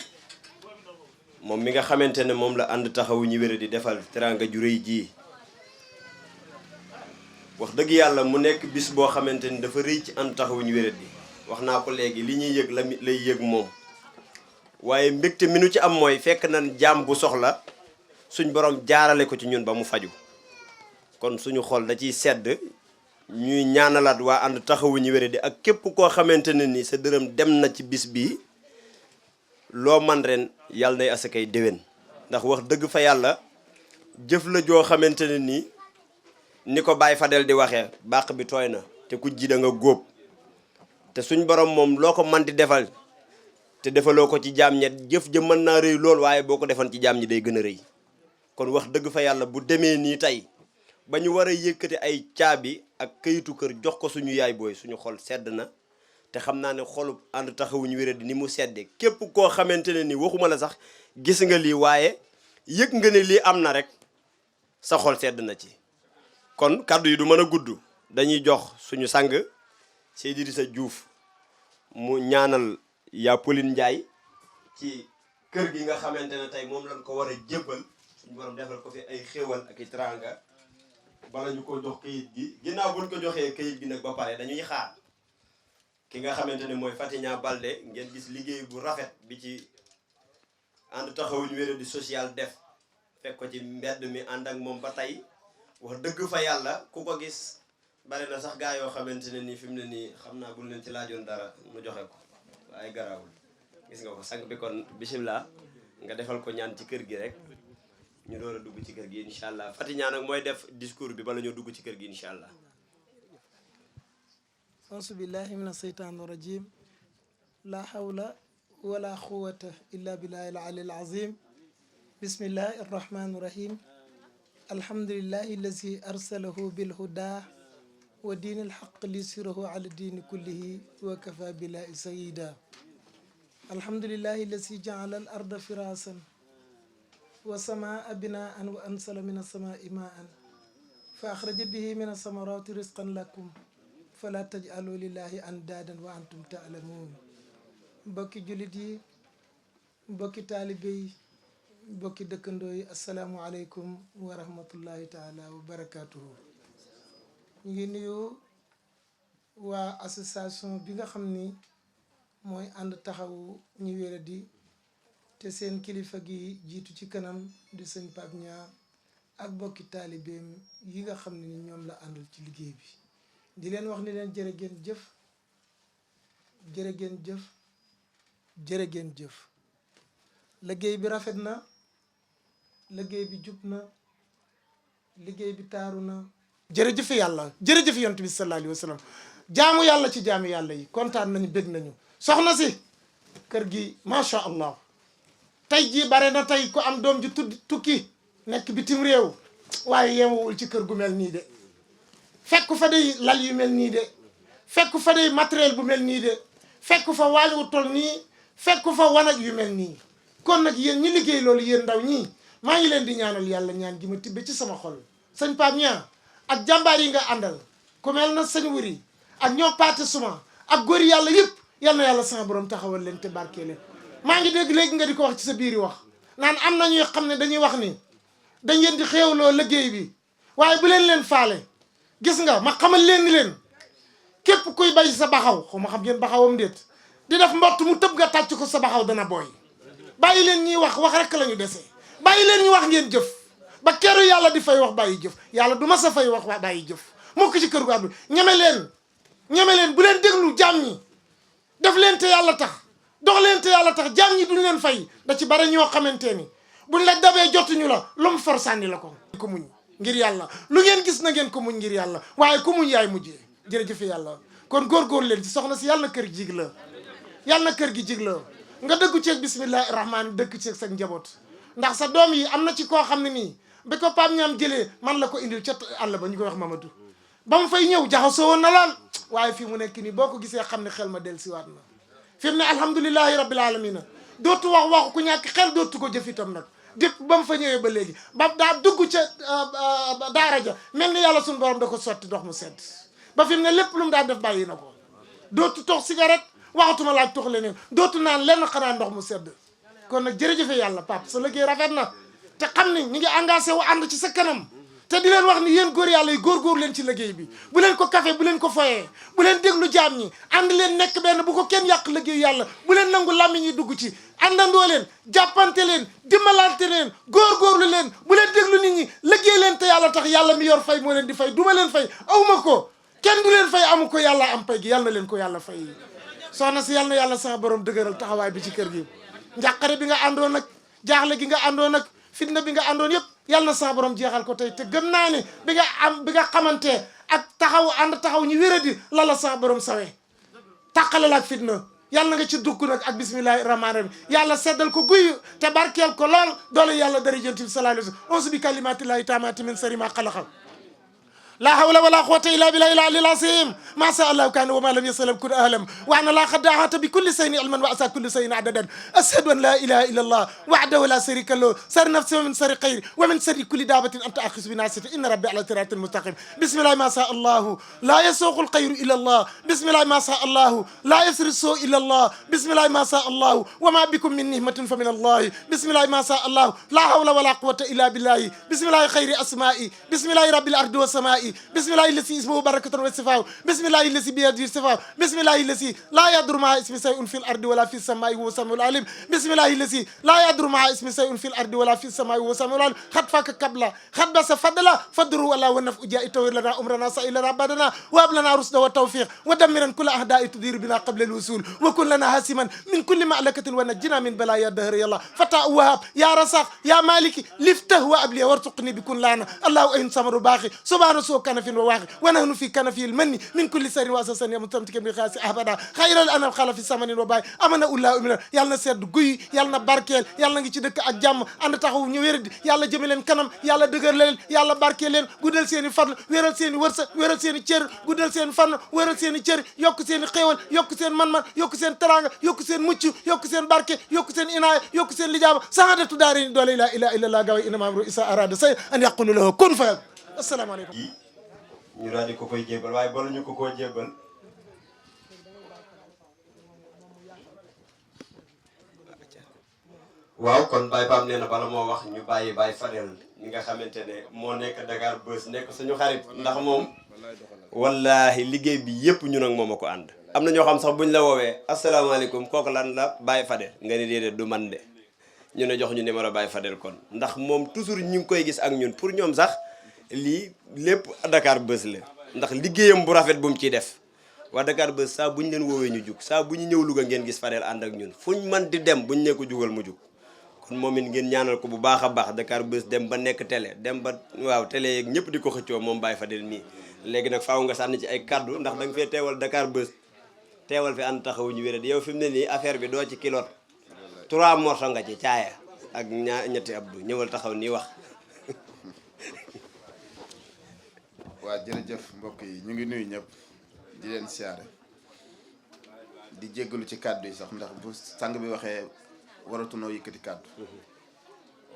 moom mi nga xamante ne moom la ànd taxawu ñu wéra di defal teranga ju rëy ji wax dëgg yàlla mu nekk bis boo xamante ni dafa rëy ci ànd taxawu ñu wéra di wax naa ko léegi li ñuy yëg lay yëg moom waaye mbégte mi nu ci am mooy fekk nañ jaam bu soxla suñ borom jaarale ko ci ñun ba mu faju kon suñu xol da ciy sedd ñuy ñaanalaat waa ànd taxawu ñu wéré di ak képp koo xamante ne ni sa dërëm dem na ci bis bi loo man ren yàlla nay asakay déwén ndax wax dëgg fa yàlla jëf la joo xamante ne ni ko Baye Fadel di waxee bàq bi tooy na te ku ji da nga góob te suñ borom moom loo ko man di defal te defaloo ko ci jaam ñet jëf ja mën naa rëy lool waaye boo ko defoon ci jaam ñi day gën a rëy kon wax dëgg fa yàlla bu demee nii tey ba ñu war a yëkkati ay caabi ak kayitu kër jox ko suñu yaay booy suñu xol sedd na te xam naa ne xolub ànd taxawuñu wéré di ni mu sedde képp koo xamante ne ni waxuma la sax gis nga lii waaye yëg nga ne lii am na rek sa xol sedd na ci kon kàddu yi du mën a gudd dañuy jox suñu sang Seydina Diouf mu ñaanal yaa Pauline Ndiaye ci kër gi nga xamante ne tey moom lañ ko war a jébbal suñu borom defal ko fi ay xéewal ak i teraanga bala ñu ko jox kayit gi ginnaaw buñ ko joxee kayit gi nag ba pare dañuy xaar ki nga xamante ne mooy Fatigna Balde ngeen gis liggéey bu rafet bi ci ànd taxawuñu wéré di social def fekk ko ci mbedd mi ànd ak moom ba tey wax dëgg fa yàlla ku ko gis bari na sax gaa yoo xamante ne nii fi mu ne nii xam naa buñ leen ci laajoon dara mu joxe ko waaye garaawul gis nga ko sang bi kon bisimilah nga defal ko ñaan ci kër gi rek ñu door a dugg ci kër gi incha allah Fatigna nag mooy def discours bi bala ñoo dugg ci kër gi incha allah. auzu billahi mina seytaani rajim la hawla wala quwwata illa billahi al-ali al-azim bismillahi arrahmani rahim alhamdulillahi allazi arsalahu bilhuda wa diin alhaq lisirahu ala diini kullihi wa kafa billahi sayida alhamdulillahi allazi jaala al arda firasan wa samaa binaan wa ansala min assamai maan fa axraja bihi min asamarati risqan lakum fala tajalu lillahi andaadan wa antum taalamuun mbokki jullit yi mbokki taalibe yi mbokki dëkkandoo yi asalaamualeykum wa rahmatullahi taala wa barakatuhu ñu ngi nuyu waa association bi nga xam ni mooy ànd taxawu ñu wéradi te seen kilifa gi jiitu ci kanam di sëñ Pape Niang ak mbokki taalibeem yi nga xam ne ni ñoom la àndal ci liggéey bi di leen wax ni leen jërë ngeen jëf jërë ngeen jëf jërë ngeen jëf liggéey bi rafet na liggéey bi jub na liggéey bi taaru na jërëjëf yàlla jërëjëf yonent bi sallallahu alayhi wa sallam jaamu yàlla ci jaamu yàlla yi kontaan nañu bég nañu soxna si kër gi macha allah tey jii bare na tey ku am doom ji tukki nekk bitim réew waaye yemawul ci kër gu mel nii de fekk fa day lal yu mel nii de fekk fa day matériel bu mel nii de fekk fa waañ wu tol nii fekk fa wanag yu mel nii kon nag yéen ñi liggéey loolu yéen ndaw ñii maa ngi leen di ñaanal yàlla ñaan gi ma tibbe ci sama xol sëñ Pape Niang ak jàmbaar yi nga àndal ku mel na sëñ Wuri ak ñoom Paate Suma ak góor yàlla yëpp yal na yàlla sama borom taxawal leen te barkee leen maa ngi dégg léegi nga di ko wax ci sa biir wax naan am na ñuy xam ne dañuy wax ni dañ leen di xéewloo liggéey bi waaye bu leen faale gis nga ma xamal leen ni leen képp kuy bay sa baxaw xaw ma xam ngeen baxawam déet di def mbott mu tëb nga tàcc ko sa baxaw dana booy bàyyi leen ñuy wax rek la ñu desee bàyyi leen ñu wax ngeen jëf ba keru yàlla di fay wax bàyyi jëf yàlla du ma sa fay wax bàyyi jëf moo ko ci kër gu àddu ñeme leen bu leen déglu jaam ñi def leen te yàlla tax dox leen te yàlla tax jaam ñi duñ leen fay da ci bari ñoo xamante ni buñ la dabee jotuñu la lu mu for sànni la ko muñ ngir yàlla lu ngeen gis na ngeen ko muñ ngir yàlla waaye ku muñ yaay mujjee jërëjëf yàlla kon góorgóor leen ci soxna si yàlla na kër jig la yàlla na kër gi jig la nga dëggu ceeg bismillahi rahmaani dëkk ceeg sa njaboot ndax sa doom yi am na ci koo xam ne nii bi ko Pape Ñaam jëlee man la ko indil ca àll ba ñu koy wax Mamadou ba mu fay ñëw jaxasoo woon na lool waaye fii mu nekk nii boo ko gisee xam ne xel ma del siwaat na fi mu ne alhamdulilahi rabbil alamina dootu wax waxu ku ñàkk xel dootu ko jëf itam nag dépp ba mu fa ñëwee ba léegi ba daa dugg ca daara ja mel ni yàlla suñu borom da ko sotti ndox mu sedd ba fi mu ne lépp lu mu daan def bàyyi na ko dootu tox cigarette waxatuma laaj tox leneen dootu naan lenn xanaa ndox mu sedd kon nag jërëjëfe yàlla Pape sa liggéey rafet na te xam ni ñi ngi engagé wu ànd ci sa kanam te di leen wax ni yéen góor yàlla yi góor leen ci liggéey bi bu leen ko café bu leen ko foyee bu leen déglu jaam ñi ànd leen nekk benn bu ko kenn yàq liggéey yàlla bu leen nangu làmmiñ yi dugg ci àndandoo leen jàppante leen dimbalante leen góorgóorlu leen bu leen déglu nit ñi liggéey leen te yàlla tax yàlla mi yor fay moo leen di fay duma leen fay awma ko kenn du leen fay amu ko yàlla am pay gi yàlla na leen ko yàlla fay soxna si yàlla na yàlla sax borom dëgëral taxawaay bi ci kër gi njàqare bi nga àndoon nag jaaxle gi nga àndoon nag fitna bi nga àndoon yëpp yàlla na sax borom jeexal ko tey te gëm naa ne bi nga xamante ak taxaw ñu wéradi la la sax borom sawee tàqale la ak fitna yàlla na nga ci dugg nag ak bismillahi rahmaani rahim yàlla seddal ko guy te barkeel ko lool doole yàlla dara jënti bi sallallahu alayhi wa sallam onsu bi kalimatillahi taamati min sari ma xalaqa لا حول ولا قوة إلا بالله العلي العظيم ما شاء الله كان وما لم يسلم كن أهلم وأنا لا قد أحاط بكل شيء علما وأحصى كل شيء عددا أشهد أن لا إله إلا الله وحده لا شريك له سر نفسي ومن سر خير ومن سر كل دابة أنت آخذ بناصيته إن ربي على صراط مستقيم بسم الله ما شاء الله لا يسوق الخير إلى الله بسم الله ما شاء الله لا يسر السوء إلى الله بسم الله ما شاء الله وما بكم من نعمة فمن الله بسم الله ما شاء الله لا حول ولا قوة إلا بالله بسم الله خير أسمائي بسم الله رب الأرض والسماء بسم الله الذي اسمه بركة وصفاء بسم الله الذي بيده الصفاء بسم الله الذي لا يضر مع اسم شيء في الأرض ولا في السماء وهو السميع العليم بسم الله الذي لا يضر مع اسم شيء في الأرض ولا في السماء وهو السميع العليم خد فاك قبل خد بس فضل فضر ولا ونف جاء تور لنا أمرنا سائل ربنا وهب لنا رشد وتوفيق ودمرا كل أعداء تدير بنا قبل الوصول وكن لنا حاسما من كل معلكة ونجنا من بلايا الدهر يا الله فتاة وهاب يا رزاق يا مالك لفته وأبلي وارزقني بكل لعنة الله أين سمر باقي سبحانه سوء كان في الواقع ونحن في كان في المن من كل سر واساسا يا متمتك بخاص أبدا خير الأنا الخلف في السمن وباي أمنا الله أمنا يالنا سيد غوي يالنا باركيل يالنا نجي دك ak jàmm ànd taxaw ñu wér yàlla jëme leen kanam yàlla dëgër leen yàlla barkeel leen guddal seeni fan wéral seeni wërsëg wéral seeni cër guddal seeni fan wéral seeni cër yokk seeni xéewal yokk seen man-man yokk seen teranga yokk seen mucc yokk seen barke yokk seen inaaya yokk seen lijaaba saadatu daari doole la ilaha illallah gawa inama amru isa arada say an yaqulu lahu kun fayakun assalaamu aleykum ñu daal di ko koy jébbal waaye bala ñu ko koo jébbal waaw kon Baye Pam nee na bala moo wax ñu bàyyi Baye Fadel ñi nga xamante ne moo nekk Dakar Buzz nekk suñu xarit ndax moom wallahi liggéey bi yëpp ñun ak moom a ko ànd am na ñoo xam sax buñ la woowee asalaamaaleykum kooku lan la Baye Fadel nga ne déedéet du man de ñu ne jox ñu numéro Baye Fadel kon ndax moom toujours ñu ngi koy gis ak ñun pour ñoom sax lii lépp Dakar Buzz la ndax liggéeyam bu rafet bu mu ciy def waa Dakar Buzz saa bu ñu leen woowee ñu jug saa bu ñu ñëw Louga ngeen gis Fadel ànd ak ñun fuñ man di dem buñ ne ko jugal mu jug kon moom it ngeen ñaanal ko bu baax a baax Dakar Buzz dem ba nekk télé dem ba waaw télé yeeg ñëpp di ko xëccoo moom Baye Fadel mii léegi nag faaw nga sànni ci ay kaddu ndax da nga fee teewal Dakar Buzz teewal fi ànd taxawu ñu wéré yow fi mu ne nii affaire bi doo ci kilote 3 morceaux nga ci caaya ak ñetti abdou ñëwal taxaw nii wax. waa jërëjëf mbokk yi ñu ngi nuyu ñëpp di leen siyaare di jéggalu ci kàddu yi sax ndax bu sang bi waxee waratunoo yëkkati kàddu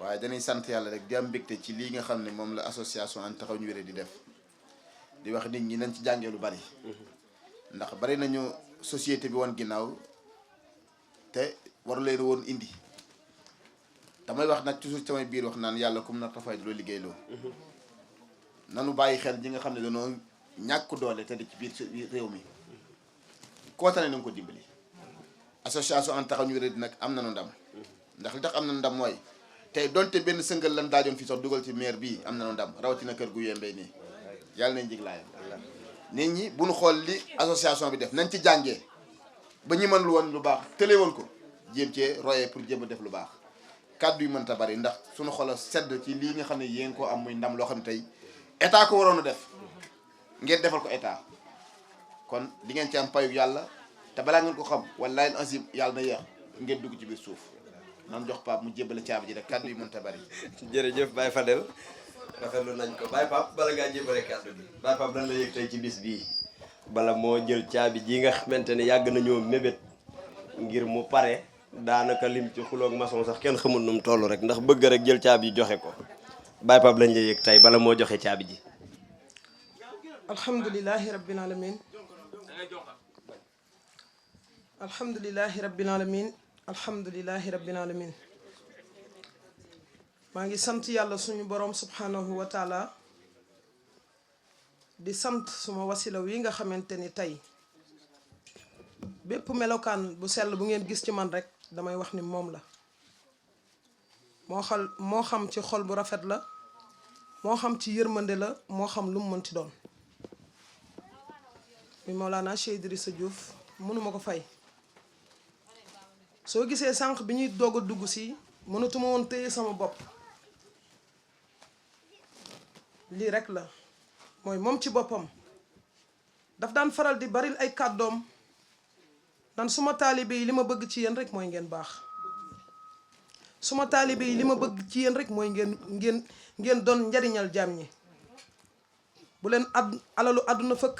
waaye dañuy sant yàlla rek di am mbégte ci lii nga xam ne moom la association ànd taxawu ñu wéré di def di wax nit ñi nañ ci jàngee lu bari ndax bari nañu société bi woon ginnaaw te waru leen woon indi damay wax nag toujours samay biir wax naan yàlla comme na tafay loo liggéey loo nanu bàyyi xel ñi nga xam ne dañoo ñàkk doole te di ci biir réew mi koo tane na nga ko dimbali association en taxawu ñu wér di nag am nañu ndam ndax li tax am nañu ndam mooy tey donte benn sëngal lan daajoon fii sax dugal ci maire bii am nañu ndam rawatina kër gu yembee nii yàlla nañ jiglaayam nit ñi bu ñu xool li association bi def nañ ci jàngee ba ñi mënul woon lu baax tële woon ko jéem cee royee pour jéem a def lu baax kàddu yi mënta bari ndax suñu xol a sedd ci lii nga xam ne yéen koo am muy ndam loo xam ne tey état ko waroon a def ngeen defal ko état kon di ngeen ci am payu yàlla te balaa ngeen ko xam wallaahi azim yàlla na yeex ngeen dugg ci biir suuf nan jox Pape mu jébbale caabi ji rek kàddu yi mënta bari. jërëjëf Baye Fadel rafetlu nañ ko Baye Pape bala ngaa jébbale kàddu bi Baye Pape lan la yëg tey ci bis bii bala moo jël caabi ji nga xamante ne yàgg nañoo mébét ngir mu pare daanaka lim ci xuloog maçon sax kenn xamul nu mu toll rek ndax bëgg rek jël caabi joxe ko Baye Pape lañ la yëg tey bala moo joxe caabi ji. alhamdulilahi rabbil alamin alhamdulilahi rabbil alamin alhamdulilahi rabbil alamin maa ngi sant yàlla suñu borom subhanahu wa taala di sant suma wasila wi nga xamante ni tey bépp melokaan bu sell bu ngeen gis ci man rek damay wax ni moom la moo xam ci xol bu rafet la moo xam ci yërmande la moo xam lu mu mënti doon mi Mawlana Cheikh Idrissa Diouf mënuma ko fay soo gisee sànq bi ñuy doog a dugg si mënatuma woon téye sama bopp lii rek la mooy moom ci boppam daf daan faral di baril ay kàddoom nan suma taalibe yi li ma bëgg ci yéen rek mooy ngeen baax suma taalibe yi li ma bëgg ci yéen rek mooy ngeen doon njariñal jaam ñi bu leen alalu àdduna fëkk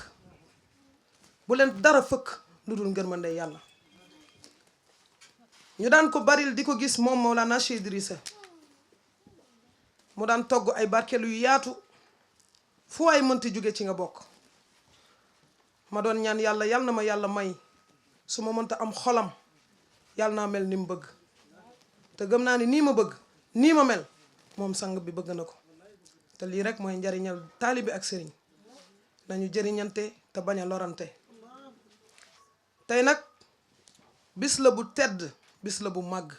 bu leen dara fëkk lu dul ngërmande yàlla ñu daan ko baril di ko gis moom Mawlana Cheikh Idrissa mu daan togg ay barkelu yu yaatu fu waay mënti jóge ci nga bokk ma doon ñaan yàlla yàlla na ma yàlla may su ma mënta am xolam yàlla naa mel ni mu bëgg te gëm naa ni nii ma bëgg nii ma mel moom sang bi bëgg na ko te lii rek mooy njariñal taalibi ak sëriñ nañu jëriñante te bañ a lorante tey nag bis la bu tedd bis la bu màgg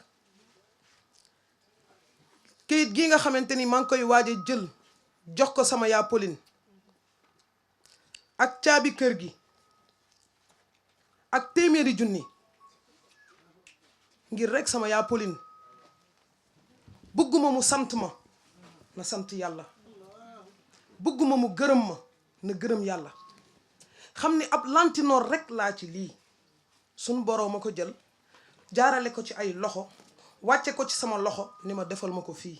kayit gi nga xamante ni maa ngi koy waaj a jël jox ko sama yaa Pauline ak caabi kër gi ak téeméeri junni ngir rek sama yaa Pauline bëgguma mu sant ma na sant yàlla bëgguma mu gërëm ma na gërëm yàlla xam ni ab lantinoor rek laa ci lii suñ boroom ma ko jël jaarale ko ci ay loxo wàcce ko ci sama loxo ni ma defal ma ko fii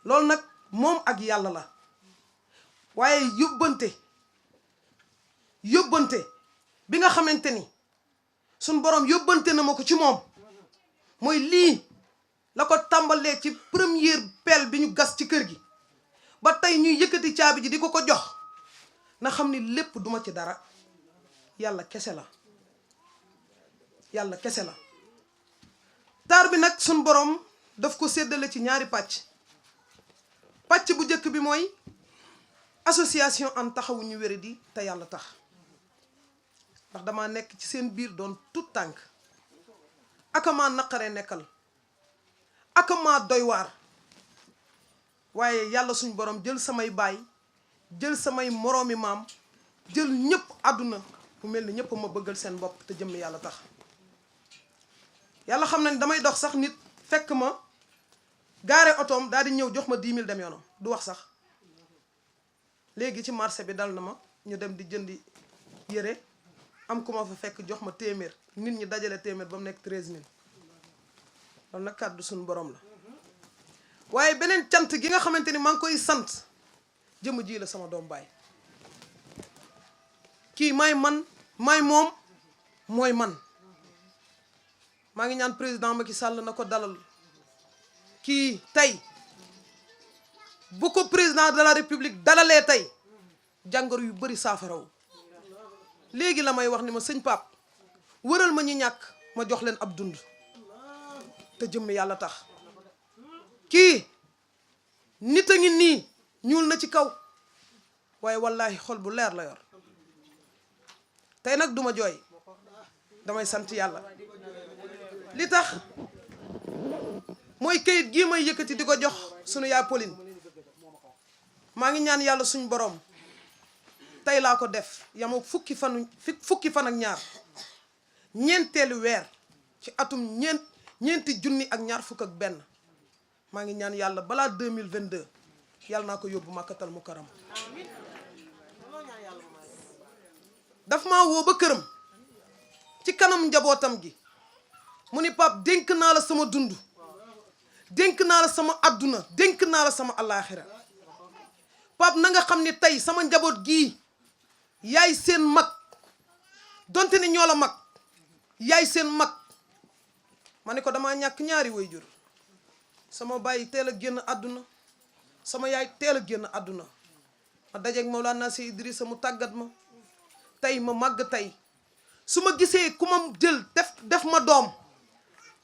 loolu nag moom ak yàlla la waaye yóbbante bi nga xamante ni suñ boroom yóbbante na ma ko ci moom mooy lii la ko tàmbalee ci première pelle bi ñu gas ci kër gi ba tey ñuy yëkkati caabi ji di ko ko jox na xam ni lépp duma ci dara yàlla kese la yàlla kese la taar bi nag suñ boroom daf ko séddale ci ñaari pàcc bu njëkk bi mooy association an taxawu ñu wéradi te yàlla tax ndax dama nekk ci seen biir doon tout tànk akamaa naqaree nekkal akamaa doy waar waaye yàlla suñ borom jël samay baay jël samay moroomi maam jël ñëpp àdduna mu mel ni ñëpp ma bëggal seen bopp te jëmm yàlla tax yàlla xam na ni damay dox sax nit fekk ma gaare otoom daal di ñëw jox ma 10 000 dem yoonam du wax sax léegi ci marché bi dal na ma ñu dem di jëndi yére am ku ma fa fekk jox ma téeméer nit ñi dajale téeméer ba mu nekk 13000 loolu nag kàddu suñu borom la waaye beneen cant gi nga xamante ni maa ngi koy sant jëmm ji la sama doom baay kii may man may moom mooy man maa ngi ñaan président Macky Sall na ko dalal kii tey bu ko président de la république dalalee tey jàngoro yu bëri saafaraw léegi la may wax ni ma sëñ Pape wëral ma ñi ñàkk ma jox leen ab dund te jëmm yàlla tax kii nit a ngi nii ñuul na ci kaw waaye wallahi xol bu leer la yor tey nag duma jooy damay sant yàlla li tax mooy kayit gii may yëkkati di ko jox sunu yaay Pauline maa ngi ñaan yàlla suñ borom tey laa ko def yamoo fukki fan ak ñaar ñeenteelu weer ci atum ñeenti junni ak ñaar fukk ak benn maa ngi ñaan yàlla balaa 2022 yàlla naa ko yóbbu Makkatal Mukarram daf maa woo ba këram ci kanam njabootam gi mu ni Pape dénk naa la sama dund dénk naa la sama adduna dénk naa la sama alaaxira Pape na nga xam ni tey sama njaboot gii yaay seen mag donte ni ñoo la mag yaay seen mag ma ne ko damaa ñàkk ñaari waajur sama baay teel a génn àdduna sama yaay teel a génn àdduna ma dajeeg Mawlana Sy Idrissa mu tàggat ma tey ma màgg tey su ma gisee ku ma jël def ma doom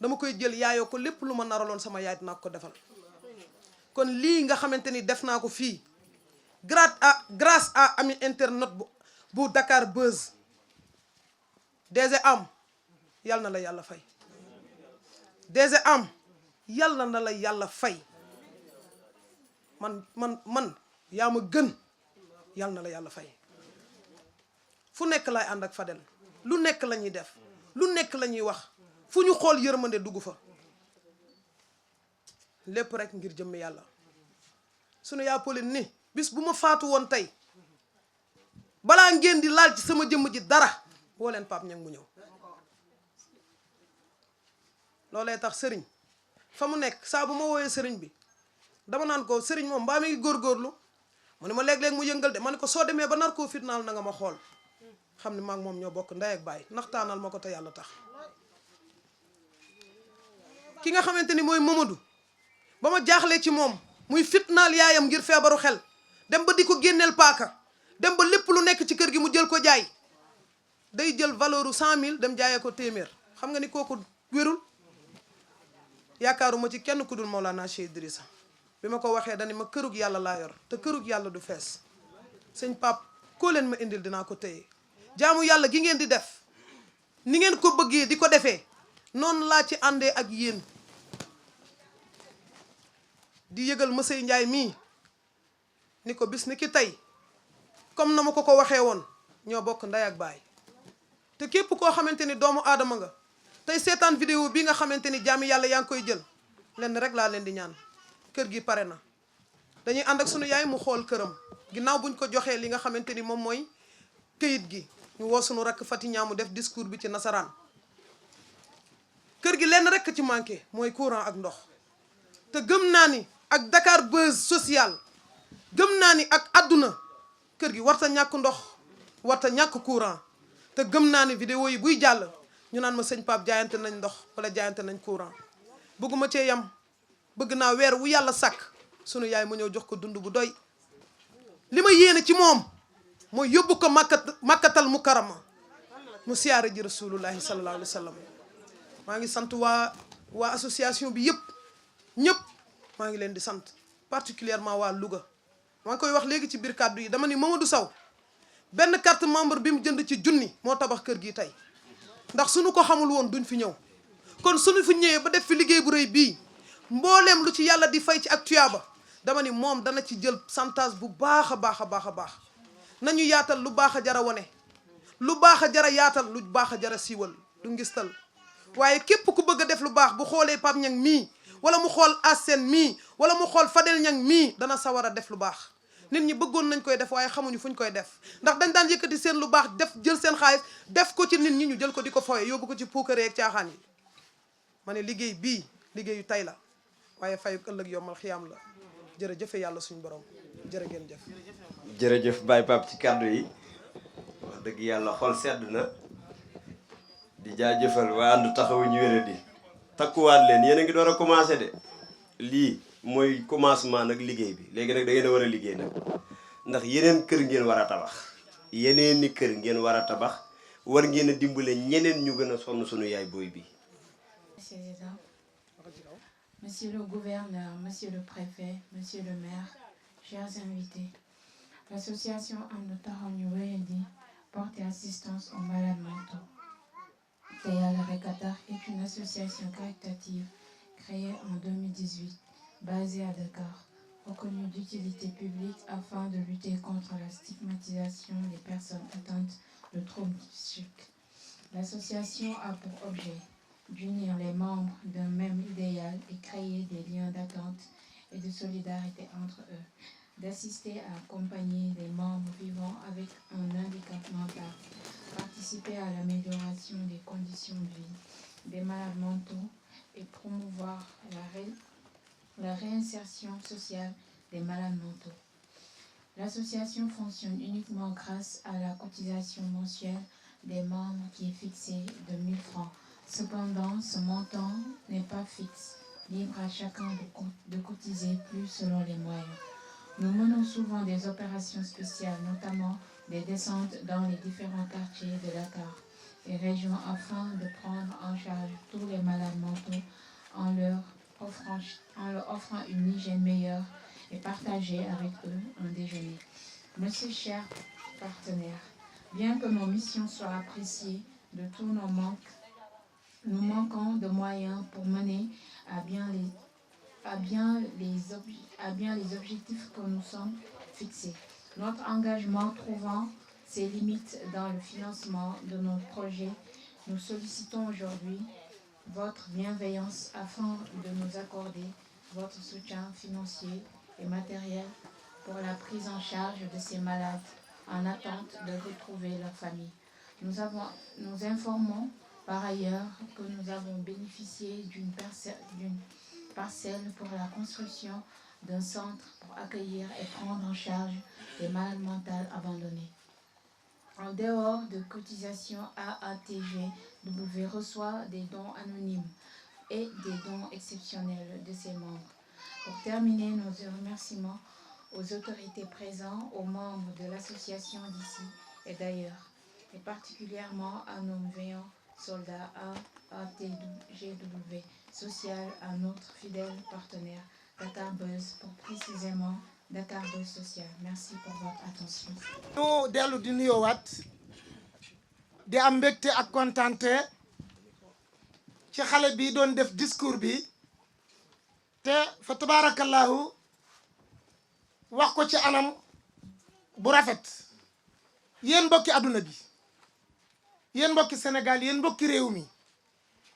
dama koy jël yaayoo ko lépp lu ma naraloon sama yaay dinaa ko defal kon lii nga xamante ni def naa ko fii grâce à ami internet bu Dakar Buzz DG Am yal na la yàlla fay DG Am yal na la yàlla fay man yaa ma gën yal na la yàlla fay fu nekk laay ànd ak Fadel lu nekk la ñuy def lu nekk la ñuy wax fu ñu xool yërmande dugg fa lépp rek ngir jëmm yàlla sunu yaa Pauline ni bis bu ma faatu woon tey balaa ngeen di laal ci sama jëmm ji dara woo leen Pape Niang mu ñëw loolee tax sëriñ fa mu nekk saa bu ma wooyee sëriñ bi dama naan ko sëriñ moom mbaa mi ngi góorgóorlu mu ne ma léeg-léeg mu yëngal de ma ne ko soo demee ba nar koo fitnaal na nga ma xool xam ne maag moom ñoo bokk ndey ak baay naxtaanal ma ko te yàlla tax ki nga xamante ni mooy Mamadou ba ma jaaxlee ci moom muy fitnaal yaayam ngir feebaru xel dem ba di ko génneel paaka dem ba lépp lu nekk ci kër gi mu jël ko jaay day jël valeur u 100 000 dem jaayee ko téeméer xam nga ni kooku wérul yaakaaruma ci kenn ku dul Mawlana Cheikh Idrissa bi ma ko waxee dani ma kërug yàlla laa yor te kërug yàlla du fees sëñ Pape koo leen ma indil dinaa ko téye jaamu yàlla gi ngeen di def ni ngeen ko bëggee di ko defee noonu laa ci àndee ak yéen di yëgal Masey Njaay mii ni ko bis ni ki tey comme na ma ko waxee woon ñoo bokk ndey ak baay te képp koo xamante ni doomu aadama nga tey seetaan vidéo bi nga xamante ni jaami yàlla yaa ngi koy jël lenn rek laa leen di ñaan kër gi pare na dañuy ànd ak sunu yaay mu xool këram ginnaaw buñ ko joxee li nga xamante ni moom mooy këyit gi ñu woo sunu rakk Fatiña mu def discours bi ci nasaraan kër gi lenn rek ci manqué mooy courant ak ndox te gëm naa ni ak Dakar Buzz social gëm naa ni ak àdduna kër gi warta ñàkk ndox warta ñàkk courant te gëm naa ni vidéo yi buy jàll ñu naan ma sëñ Pape jaayante nañ ndox wala jaayante nañ courant bëgguma cee yam bëgg naa weer wu yàlla sàkk sunu yaay mu ñëw jox ko dund bu doy li ma yéene ci moom mooy yóbbu ko Makkatal Mukarrama mu siyaare ji rasulullahi sallallahu alayhi wa sallam maa ngi sant waa association bi ñëpp maa ngi leen di sant particulièrement waa Louga maa ngi koy wax léegi ci biir kàddu yi dama ni Mamadou Sow benn carte membre bi mu jënd ci junni moo tabax kër gi tey ndax suñu ko xamul woon duñ fi ñëw kon suñu fi ñëwee ba def fi liggéey bu rëy bii mbooleem lu ci yàlla di fay ci ak tuyaaba dama ni moom dana ci jël santage bu baax a baax a baax a baax nañu yaatal lu baax a jara wone lu baax a jara yaatal lu baax a jara siiwal du ngistal waaye képp ku bëgg a def lu baax bu xoolee Pape Niang mii wala mu xool Assène mii wala mu xool Fadel Niang mii dana sawar a def lu baax nit ñi bëggoon nañ koy def waaye xamuñu fuñ koy def ndax dañ daan yëkkati seen lu baax def jël seen xaalis def ko ci nit ñi ñu jël ko di ko fowe yóbbu ko ci puukaree ak caaxaan yi ma ne liggéey bii liggéeyu tay la waaye fayu ëllëg yombal xiyaam la jërëjëfe yàlla suñu borom jërë ngeen jëf jërëjëf Baye Pape ci kàddu yi wax dëgg yàlla xol sedd na di jaajëfal waa ànd taxawu ñu wéré di takkuwaat leen yéen a ngi door a commencé de lii mooy commencement nag liggéey bi léegi nag da ngeen a war a liggéey nag ndax yeneen kër ngeen war a tabax yeneen ni kër ngeen war a tabax war ngeen a dimbale ñeneen ñu gën a sonn sunu yaay booy bi Monsieur le gouverneur, Monsieur le préfet, Monsieur le maire, chers invités, l'association And Taxawu ñu Wéyadi porte assistance aux malades mentaux. Te Yàlla Rek a Tax est une association caritative créée en 2018, basée à Dakar, reconnue d'utilité publique afin de lutter contre la stigmatisation des personnes atteintes de troubles psychiques. L'association a pour objet d'unir les membres d'un même idéal et créer des liens d'attente et de solidarité entre eux, d'assister à accompagner les membres vivant avec un handicap mental, participer à l'amélioration des conditions de vie des malades mentaux et promouvoir la réinsertion sociale des malades mentaux. L'association fonctionne uniquement grâce à la cotisation mensuelle des membres qui est fixée de 1 000 francs. Cependant, ce montant n'est pas fixe, libre à chacun de cotiser plus selon les moyens. Nous menons souvent des opérations spéciales, notamment des descentes dans les différents quartiers de Dakar et régions afin de prendre en charge tous les malades mentaux en leur offrant une hygiène meilleure et partager avec eux un déjeuner. Monsieur cher partenaire, bien que nos missions soient appréciées de tous nos manques, nous manquons de moyens pour mener à bien les objectifs que nous sommes fixés. Notre engagement trouvant ses limites dans le financement de nos projets, nous sollicitons aujourd'hui votre bienveillance afin de nous accorder votre soutien financier et matériel pour la prise en charge de ces malades en attente de retrouver leur famille. Nous informons par ailleurs que nous avons bénéficié d'une parcelle pour la construction d'un centre pour accueillir et prendre en charge les malades mentaux abandonnés. En dehors de cotisations, AATGW reçoit des dons anonymes et des dons exceptionnels de ses membres. Pour terminer, nos remerciements aux autorités présentes, aux membres de l'association d'ici et d'ailleurs, et particulièrement à nos veillants soldats AATGW Social, à notre fidèle partenaire Dakar Buzz, pour précisément Dakar Buzz Social. Merci pour votre attention. ñu dellu di nuyoowaat di am mbégte ak kontante ci xale bi doon def discours bi te fa tabaarakallahu wax ko ci anam bu rafet. yéen mbokki àdduna bi, yéen mbokki Sénégal, yéen mbokki réew mi,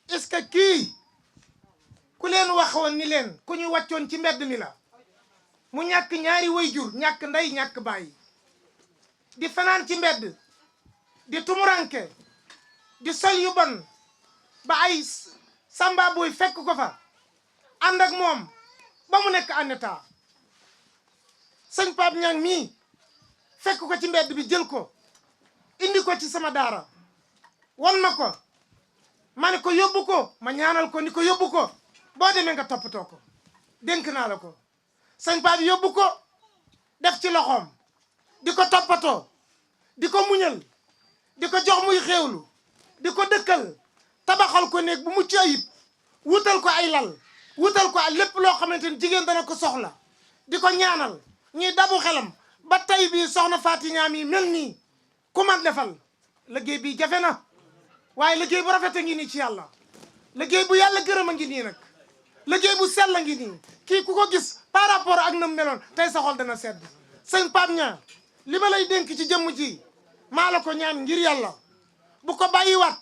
est-ce que kii ku leen waxoon ni leen ku ñu wàccoon ci mbedd mi la, mu ñàkk ñaari waajur, ñàkk ndey ñàkk baay, di fanaan ci mbedd, di tumuranke, di sol yu bon ba ay samba boy fekk ko fa ànd ak moom ba mu nekk en état. sëñ Pape Niang mii fekk ko ci mbedd bi jël ko indi ko ci sama daara won ma ko, ma ne ko yóbbu ko, ma ñaanal ko ni ko yóbbu ko, boo demee nga toppatoo ko, dénk naa la ko. sëñ Pape yóbbu ko def ci loxoom, di ko toppatoo, di ko muñal, di ko jox muy xéewlu, di ko dëkkal, tabaxal ko néeg bu mucc ayib, wutal ko ay lal, wutal ko lépp loo xamante ni jigéen dana ko soxla, di ko ñaanal ñuy dabu xelam ba tey bii soxna Faty Niang yi mel nii ku man defal. liggéey bi jafe na waaye liggéey bu rafet a ngi nii ci yàlla, liggéey bu yàlla gërëm a ngi nii nag, liggéey bu sell a ngi nii. kii ku ko gis par rapport ak na mu meloon tey sa xol dana sedd. sëñ Pape Niang li ma lay dénk ci jëmm ji maa la ko ñaan ngir yàlla bu ko bàyyiwaat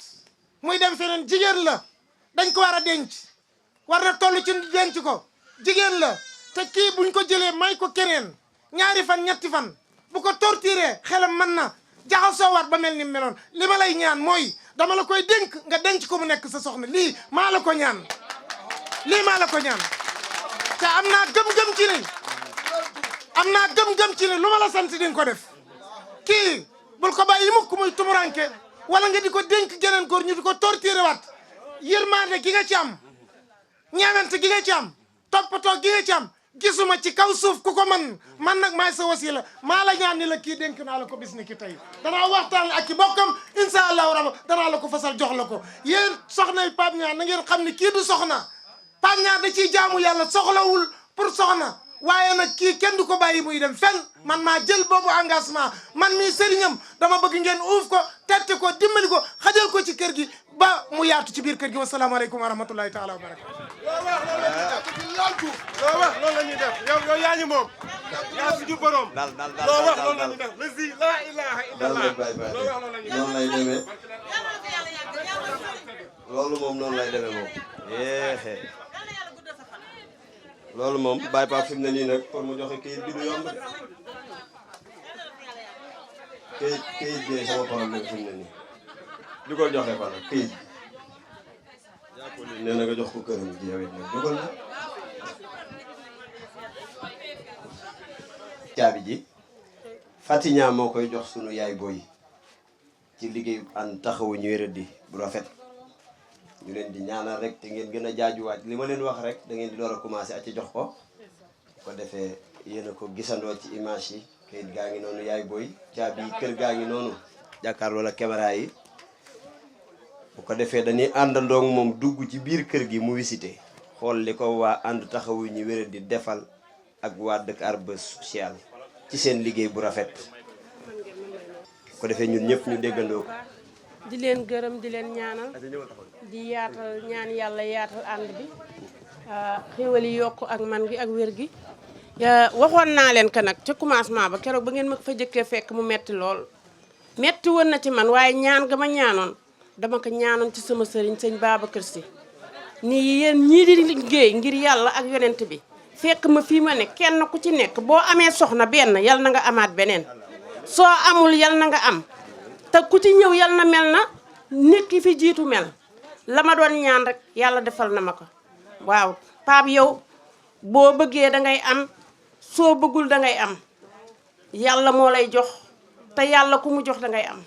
muy dem feneen. jigéen la, dañ ko war a denc, war na toll ci denc ko, jigéen la. te kii buñ ko jëlee may ko keneen ñaari fan ñetti fan bu ko torturé xelam mën na jaxasoo waat ba mel ni meloon. li ma lay ñaan mooy dama la koy dénk nga denc ko mu nekk sa soxna. lii maa la ko ñaan, lii maa la ko ñaan. te am naa gëm-gëm ci ni lu ma la sant di nga ko def. kii bul ko bàyyi mukk muy tumuranke wala nga di ko dénk geneen góor ñu di ko torturé waat. yërmande gi nga ci am, ñeewante gi nga ci am, toppatoo gi nga ci am, gisuma ci kaw suuf ku ko man nag maay sa wasila. maa la ñaan ni la kii dénk naa la ko bis ni ki tey. danaa waxtaan ak ci bokkam incha allahu rabbi danaa la ko fasal jox la ko. yéen soxna Pape Niang na ngeen xam ni kii du soxna, Pape Niang da ciy jaamu yàlla soxlawul pour soxna waaye nag kii kenn du ko bàyyi muy dem fenn man maa jël boobu engagement man mii sëriñam dama bëgg ngeen uuf ko tette ko dimbali ko xajal ko ci kër gi ba mu yaatu ci biir kër gi wasalaamaaleykum wa rahmatullahi taala wa barakatu loo wax loolu la ñuy def yow yaa ñu moom yaa suñu borom loo wax loolu la ñuy def lazi la ilaha illallah loo wax loolu la ñuy def noonu lay demee loolu moom noonu lay demee moom yeexe loolu moom Baye Pape fi mu ne nii nag pour mu joxe kayit bi du yomb kayit bi sama problème fi mu ne nii di ko joxe fa nag kayit nee na nga jox ko këram ji yow it nag dugal na caabi ji Fatigna moo koy jox sunu yaay booy ci liggéeyu ànd taxawu ñu wéradi bu rafet ñu leen di ñaanal rek te ngeen gën a jaajuwaat li ma leen wax rek da ngeen di door a commencé ak ci jox ko bu ko defee yéen a ko gisandoo ci image yi kayit gaa ngi noonu yaay booy caabi yi kër gaa ngi noonu jàkkaarloo la caméra yi bu ko defee dañuy àndandoo ak moom dugg ci biir kër gi mu visité xool li ko waa ànd taxawu ñu wér di defal ak waa Dakar Buzz Social ci seen liggéey bu rafet bu ko defee ñun ñëpp ñu déggandoo ko. di leen gërëm di leen ñaanal di yaatal ñaan yàlla yaatal ànd bi xéwal yi yokk ak man gi ak wér gi waxoon naa leen que nag ca commencement ba keroog ba ngeen ma fa jëkkee fekk mu metti lool metti woon na ci man waaye ñaan ga ma ñaanoon dama ko ñaanoon ci sama sëriñ sëñ Babacar Sy nii yéen ñii di liggéey ngir yàlla ak yonent bi fekk ma fii ma ne kenn ku ci nekk boo amee soxna benn yal na nga amaat beneen soo amul yal na nga am te ku ci ñëw yal na mel na nit ki fi jiitu mel la ma doon ñaan rek yàlla defal na ma ko waaw Pape yow boo bëggee da ngay am soo bëggul da ngay am yàlla moo lay jox te yàlla ku mu jox da ngay am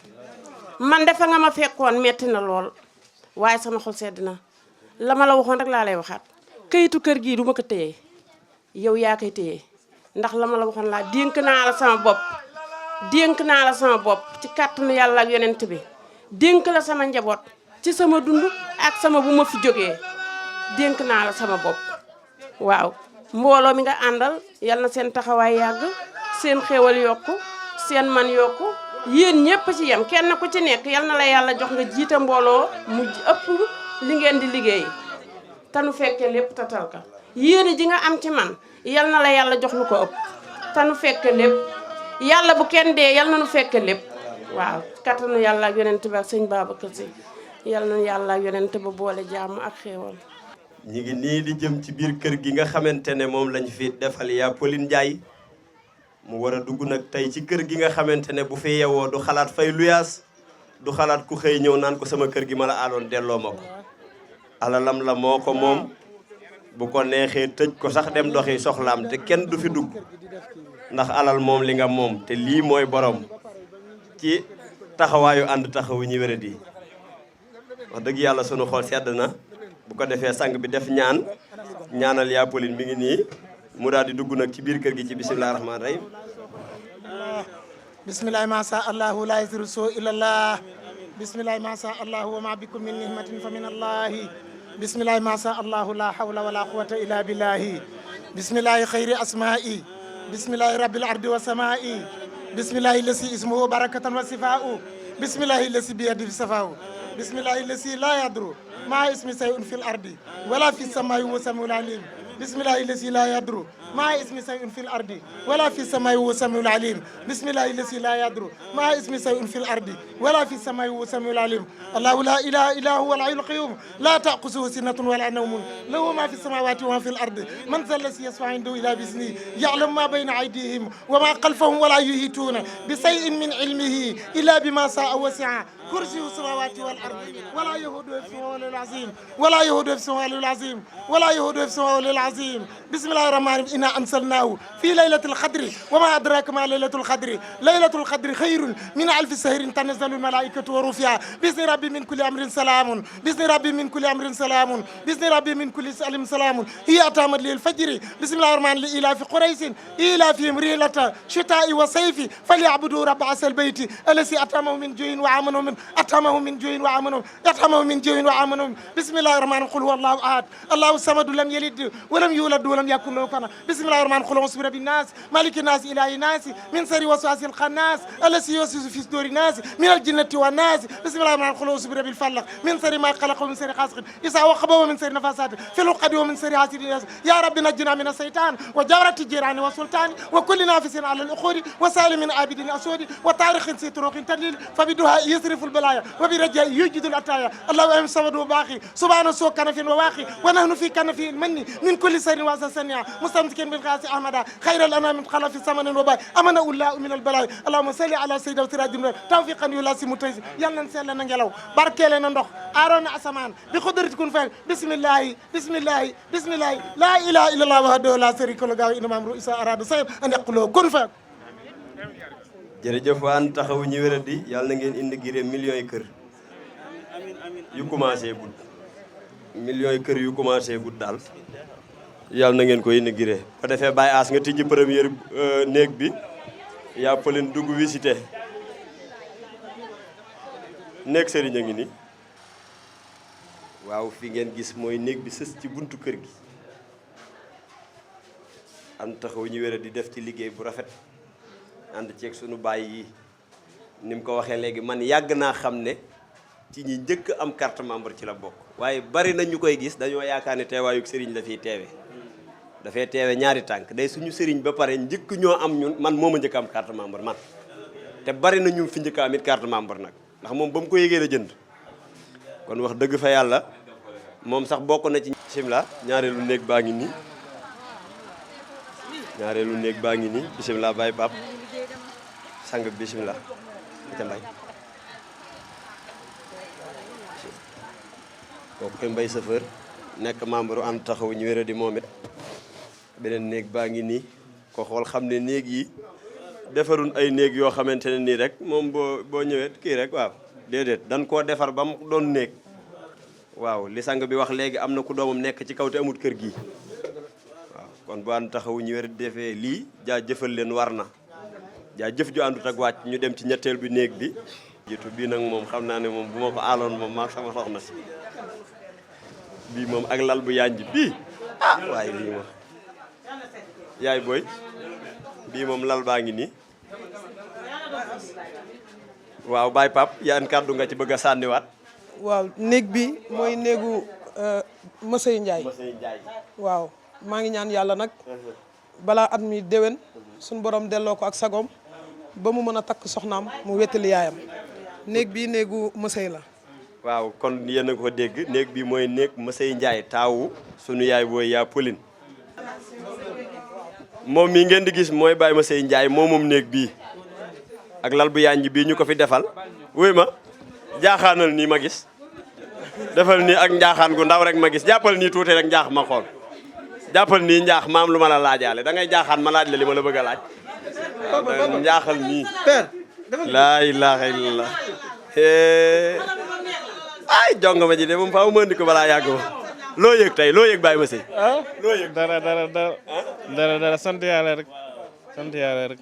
man defa nga ma fekkoon metti na lool waaye sama xol sedd na la ma la waxoon rek laa lay waxaat kayitu kër gii du ma ko téye yow yaa koy téye ndax la ma la waxoon laa dénk naa la sama bopp dénk naa la sama bopp ci kàttanu yàlla ak yonent bi dénk la sama njaboot ci sama dund ak sama bu ma fi jógee dénk naa la sama bopp waaw mbooloo mi nga àndal yal na seen taxawaay yàgg seen xéwal yokku seen man yokku yéen ñépp ci yem kenn ku ci nekk yal na la yàlla jox nga jiite mbooloo mu ëpp li ngeen di liggéey te nu fekkee lépp tatal ka yéene ji nga am ci man yal na la yàlla jox lu ko ëpp te nu fekke lépp yàlla bu kenn dee yal na nu fekke lépp waaw kattanu yàlla ak yonent bi ak sëñ Babacar Sy yal na yàlla ak yonent ba boole jàmm ak xéewal ñi ngi nii di jëm ci biir kër gi nga xamante ne moom lañ fi defal yaa Pauline Ndiaye mu war a dugg nag tey ci kër gi nga xamante ne bu fi yewoo du xalaat fay luyaas du xalaat ku xëy ñëw naan ko sama kër gi ma la aaloon delloo ma ko alalam la moo ko moom bu ko neexee tëj ko sax dem doxi soxlaam te kenn du fi dugg ndax alal moom li nga moom te lii mooy borom ci taxawaayu ànd taxawu ñi wéradi wax dëgg yàlla sunu xol sedd na bu ko defee sang bi def ñaanal yaa Pauline mi ngi nii mu daal di dugg nag ci biir kër gi ci bisimilah rahmaani rahim bismillahi ma sha allahu la yasiru so ilallah bismillahi ma sha allahu wa ma bikum min nihmatin fa min allahi bismillahi ma sha allahu la hawla wala quwwata illa billahi bismillahi khayri asma'i bismillahi rabbil ardi wa sama'i bismillahi lasi ismuhu barakatan wa sifa'u bismillahi lasi biyadihi safa'u bismillahi lasi la yadru ma ismi shay'un fil ardi wala fis samai wa samiul alim bismillahi lasi la yadru ما اسم شيء في الأرض ولا في السماء والسميع العليم بسم الله الذي لا يضر ما اسم شيء في الأرض ولا في السماء والسميع العليم الله لا إله إلا هو الحي القيوم لا تأخذه سنة ولا نوم له ما في السماوات وما في الأرض من ذا الذي يشفع عنده إلا بإذنه يعلم ما بين أيديهم وما خلفهم ولا يحيطون بشيء من علمه إلا بما شاء وسع كرسي السماوات والأرض ولا يهود حفظهما العظيم ولا يهود حفظهما العظيم ولا يهود حفظهما العظيم بسم الله الرحمن الرحيم إنا أنزلناه في ليلة القدر وما أدراك ما ليلة القدر ليلة القدر خير من ألف شهر تنزل الملائكة والروح فيها بإذن ربي من كل أمر سلام بإذن ربي من كل أمر سلام بإذن ربي من كل سلم سلام هي أتامت للفجر بسم الله الرحمن الرحيم إيلاف قريش إيلافهم رحلة شتاء وصيف فليعبدوا رب عسى البيت الذي أطعمهم من جوع وآمنهم من أطعمهم من جوع وآمنهم أطعمهم من جوع وآمنهم بسم الله الرحمن الرحيم قل هو الله أحد الله الصمد لم يلد ولم يولد ولم يكن له كفوا بسم الله الرحمن الرحيم قل أعوذ برب الناس مالك الناس إله الناس من شر وسواس الخناس الذي يوسوس في صدور الناس من الجنة والناس بسم الله الرحمن الرحيم قل أعوذ برب الفلق من شر ما خلق ومن شر غاسق إذا وقب ومن شر نفاثات في العقد ومن شر حاسد يا رب نجنا من الشيطان وجورة الجيران والسلطان وكل نافس على الأخور وسالم من عابد أسود وطارق ستروق تدليل فبدها يصرف البلايا وبرجاء يوجد العطايا الله أم صمد وباقي سبحانه سوء كنف وواقي ونحن في كنف المن من كل سر واسع سنيا مستمسكين بالغاز أحمد خير الأنام من خلف ثمن وباء أمن الله من البلاء اللهم صل على سيدنا وسراج النور توفيقا يلاسم متيس يلا نسال لنا ngelaw barkeele na ndox aaroon na asamaan bi xudratikun fa bismillahi bismillahi bismillahi la ilaha illallah wahdahu la sharika lahu gaaw inamam ru isa arada sayb an yaqulu kun fa jërëjëf waan taxawu ñi wéradi yàlla na ngeen indi giré millions yi kër yu commencé gud millions yi kër yu commencé gud daal yàlla na ngeen ko indi giré ba defee bàyyi aas nga tijji première néeg bi yaa pëleen dugg visité néeg sëriñ a ngi ni waaw fi ngeen gis mooy néeg bi sës ci buntu kër gi am taxaw ñu wéra di def ci liggéey bu rafet ànd ceeg sunu baay yi ni mu ko waxee léegi man yàgg naa xam ne ci ñi njëkk am carte membre ci la bokk waaye bari na ñu koy gis dañoo yaakaar ne teewaayug sëriñ la fiy teewe dafay teewe ñaari tànk day suñu sëriñ ba pare njëkk ñoo am ñun man moo ma njëkk am carte membre man te bari na ñu fi njëkk am it carte membre nag ndax moom ba mu ko yégee la jënd kon wax dëgg fa yàlla moom sax bokk na ci bismillah ñaareelu néeg baa ngi nii ñaareelu néeg baa ngi nii bismillah Baye Pape sang bismillah ca mbay kooku koy mbay chauffeur nekk membre ànd taxawu ñu wéra di moom it beneen néeg baa ngi nii ko xool xam ne néeg yi defarun ay néeg yoo xamante ne nii rek moom boo ñëwee kii rek waaw déedéet dañ koo defar ba mu doon néeg waaw li sang bi wax léegi am na ku doomam nekk ci kaw te amut kër gi waaw kon bu ànd taxawu ñu wér defee lii jaa jëfal leen war na jaa jëf ju àndut ak wàcc ñu dem ci ñetteel bi néeg bi jiitu bii nag moom xam naa ne moom bu ma ko aaloon moom maa sama soxna si bii moom ak lal bu yanj bii ah waaye lii moom yaay booy bii moom lal baa ngi nii waaw Baye Pape yaan kàddu nga ci bëgg a sànniwaat waaw néeg bi mooy néegu Masey Ndiaye waaw maa ngi ñaan yàlla nag balaa at mi déwén suñu borom delloo ko ak sagom ba mu mën a takk soxnaam mu wettali yaayam néeg bi néegu Masey la waaw kon yéen a ko dégg néeg bi mooy néeg Masey Ndiaye taawu sunu yaay booy yaa Pauline moom mii ngeen di gis mooy Baye Masey Ndiaye moom néeg bii ak lal bu yanj bii ñu ko fi defal wuy ma jaaxaanal nii ma gis defal nii ak njaaxaan gu ndaw rek ma gis jàppal nii tuuti rek njaax ma xool jàppal nii njaax maam lu ma la laajaale da ngay jaaxaan ma laaj la li ma la bëgg a laaj njaaxal nii laa ilaaha illallah ay jonga ma ji de moom faaw ma andi ko balaa yàgg ma loo yëg tey loo yëg Baye Masey loo yëg dara sant yàlla rek sant yàlla rek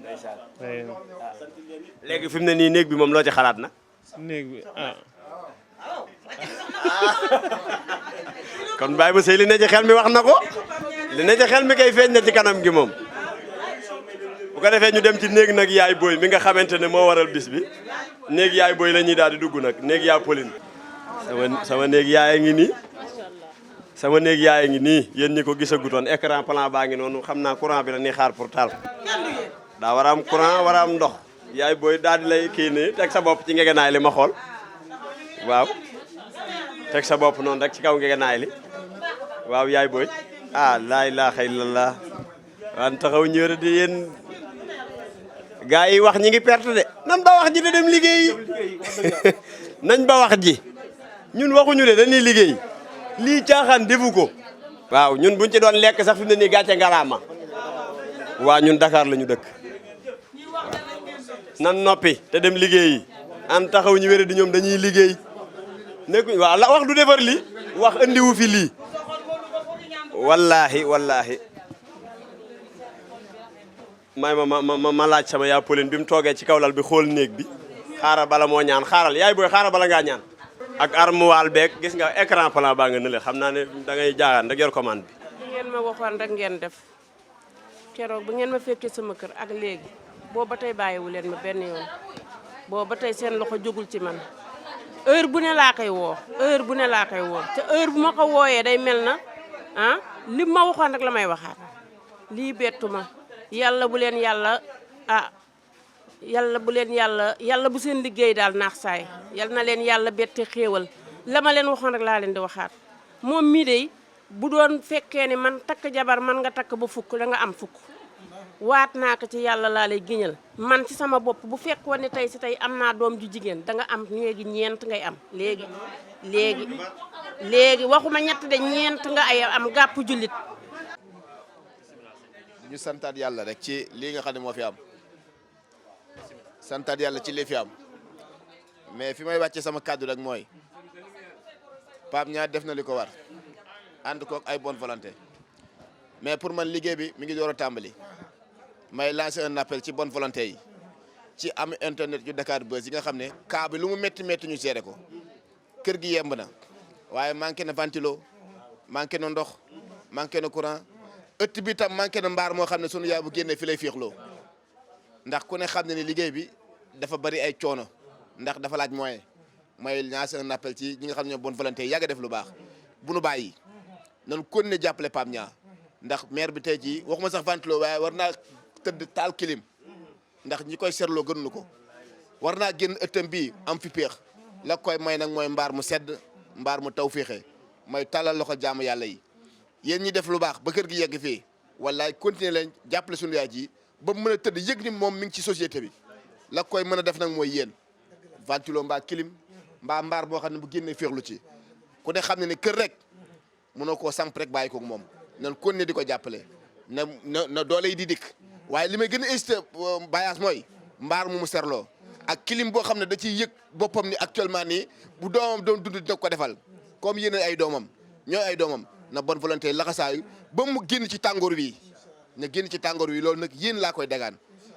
léegi fi mu ne nii néeg bi moom loo ci xalaat na néeg bi kon Baye Masey li ne ci xel mi wax na ko li ne ci xel mi kay feeñ na ci kanam gi moom bu ko defee ñu dem ci néeg nag yaay booy mi nga xamante ne moo waral bis bi néeg yaay booy la ñuy daal di dugg nag néeg yaa Pauline sama néeg yaay ngi nii sama néeg yaay ngi nii yéen ñi ko gisagutoon écran plan baa ngi noonu xam naa courant bi la ñuy xaar pour taal daa war a am courant war a am ndox yaay booy daal di lay kii nii teg sa bopp ci ngegenaay li ma xool waaw teg sa bopp noonu rek ci kaw ngegenaay li waaw yaay booy ah laa ilaaha illallah waan taxaw ñëwee di yéen gaa yi wax ñi ngi perte de nan ba wax ji da dem liggéeyi nañ ba wax ji ñun waxuñu de dañuy liggéey lii caaxaan defu ko waaw ñun buñ ci doon lekk sax fi mu ne nii gàcce ngalaama waa ñun Dakar la ñu dëkk nan noppi te dem liggéeyi an taxaw ñu wéré di ñoom dañuy liggéey nekkuñ waaw la wax du defar lii wax andiwu fi lii wallaahi wallaahi may ma laaj sama yaa Pauline bi mu toogee ci kaw lal bi xool néeg bi xaaral bala moo ñaan xaaral yaay booy xaaral bala ngaa ñaan ak armoire beeg gis nga écran plan baa nga nële xam naa ne da ngay jaagaan rek yor commande bi. li ngeen ma waxoon rek ngeen def keroog bu ngeen ma fekkee sama kër ak léegi booba tey bàyyiwu leen ma benn yoon booba tey seen loxo jógul ci man heure bu ne laa koy woo heure bu ne laa koy woo te heure bu ma ko wooyee day mel na li ma waxoon rek la may waxaat lii bettu ma yàlla bu leen yàlla yàlla bu leen yàlla bu seen liggéey daal naax saay yal na leen yàlla bette xéewal la ma leen waxoon rek laa leen di waxaat moom mii de bu doon fekkee ne man takk jabar man nga takk ba fukk da nga am fukk waat naa ko ci yàlla laa lay giñal man ci sama bopp bu fekkoon ne tey si tey am naa doom ju jigéen da nga am léegi ñeent ngay am léegi waxuma ñett de ñeent nga ay am gàpp jullit. ñu santaat yàlla rek ci lii nga xam ne moo fi am santaat yàlla ci lii fi am mais fi may wàcce sama kàddu rek mooy Pape Niang def na li ko war ànd kook ay bonne volonté mais pour man liggéey bi mi ngi door a tàmbali may lancer un appel ci bonne volonté yi ci am internet yu Dakar Buzz yi nga xam ne cas bi lu mu métti métti ñu gérer ko kër gi yemb na waaye manqué na ventilo manqué na ndox manqué na courant ëtt bi tam manqué na mbaar moo xam ne sunu yaay bu génnee fi lay féexloo ndax ku ne xam ne ni liggéey bi dafa bari ay coono ndax dafa laaj moyen may lancer un appel ci ñi nga xam ne ñoo bonne volonté yi yàgg a def lu baax bu nu bàyyi nan kon ne jàppale Pape Niang ndax maire bi tey jii waxuma sax ventilo waaye war naa tëdd taal clim ndax ñi koy seetloo gënuñu ko war naa génn ëttam bii am fi péex la koy may nag mooy mbaar mu sedd mbaar mu taw féexee may talal loxo jaamu yàlla yi yéen ñi def lu baax ba kër gi yegg fii wallaay continuer leen jàppale suñu yaay ji ba mu mën a tëdd yëg ni moom mi ngi ci société bi la koy mën a def nag mooy yéen ventilo mbaa clim mbaa mbaar boo xam ne bu génnee féexlu ci ku ne xam ne ne kër rek mënoo koo samp rek bàyyi ko moom nan continuer di ko jàppale na doole yi di dikk waaye li may gën a incité bayaas mooy mbaar mu serloo ak clim boo xam ne da ciy yëg boppam ni actuellement nii bu doomam doon dund dina ko defal comme yéen ay doomam ñooy ay doomam na bonne volonté laxasaayu ba mu génn ci tàngoor wi na génn ci tàngoor wi loolu nag yéen laa koy dagaan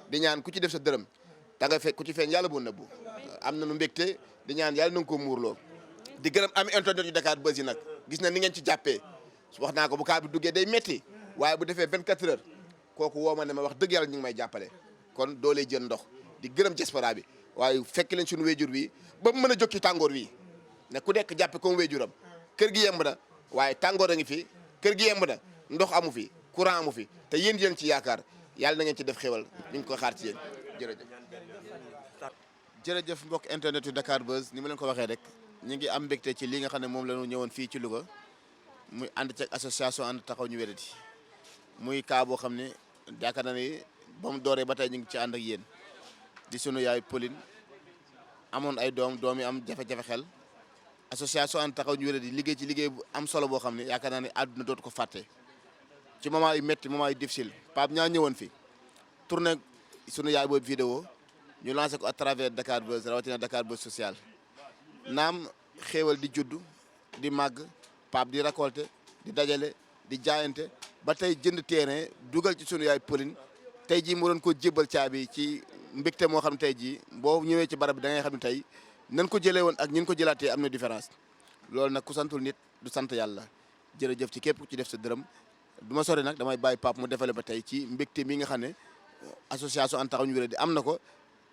di ñaan ku ci def sa dërëm da nga fekk ku ci feeñ yàlla bu nëbbu am na nu mbégte di ñaan yàlla na nga ko muurloo di gërëm am internet yu Dakar Buzz yi nag gis na ni ngeen ci jàppee wax naa ko bu kaa bi duggee day métti waaye bu defee 24 heures kooku woo ma ne ma wax dëgg yàlla ñu ngi may jàppale kon doolee jën ndox di gërëm diaspora bi waaye fekk leen suñu wéjur bi ba mu mën a jóg ci tàngoor wi ne ku nekk jàppe comme wéjuram kër gi yemb na waaye tàngoor a ngi fi kër gi yemb na ndox amu fi courant amu fi te yéen yéen ci yaakaar yàlla na ngeen ci def xéwal ñu ngi ko xaar ci yéen jërëjëf. jërëjëf mbokk internet yu Dakar Buzz ni ma leen ko waxee rek ñu ngi am mbégte ci li nga xam ne moom la ñu ñëwoon fii ci Louga muy ànd ceeg association ànd taxaw ñu wéradi muy cas boo xam ne yaakaar na ni ba mu dooree ba tey ñu ngi ci ànd ak yéen di sunu yaay Pauline amoon ay doom yi am jafe-jafe xel association ànd taxaw ñu wéradi liggéey ci liggéey bu am solo boo xam ne yaakaar naa ne àdduna dootu ko fàtte ci moment yu métti moment yu difficile Pape Niang ñëwoon fi tourné sunu yaay boobu vidéo ñu lancé ko à travers Dakar Buzz rawatina Dakar Buzz social naam xéewal di judd di màgg Pape di récolter di dajale di jaayante ba tey jënd terrain dugal ci sunu yaay Pauline tey jii mu doon ko jébbal caabi ci mbégte moo xam ne tey jii boo ñëwee ci barab bi da ngay xam ne tey nan ko jëlee woon ak ñun ko jëlaatee am na différence loolu nag ku santul nit du sant yàlla jërëjëf ci képp ku ci def sa dërëm du ma sori nag damay bàyyi Pape mu defale ba tey ci mbégte mi nga xam ne association ànd taxawu ñu wéradi am na ko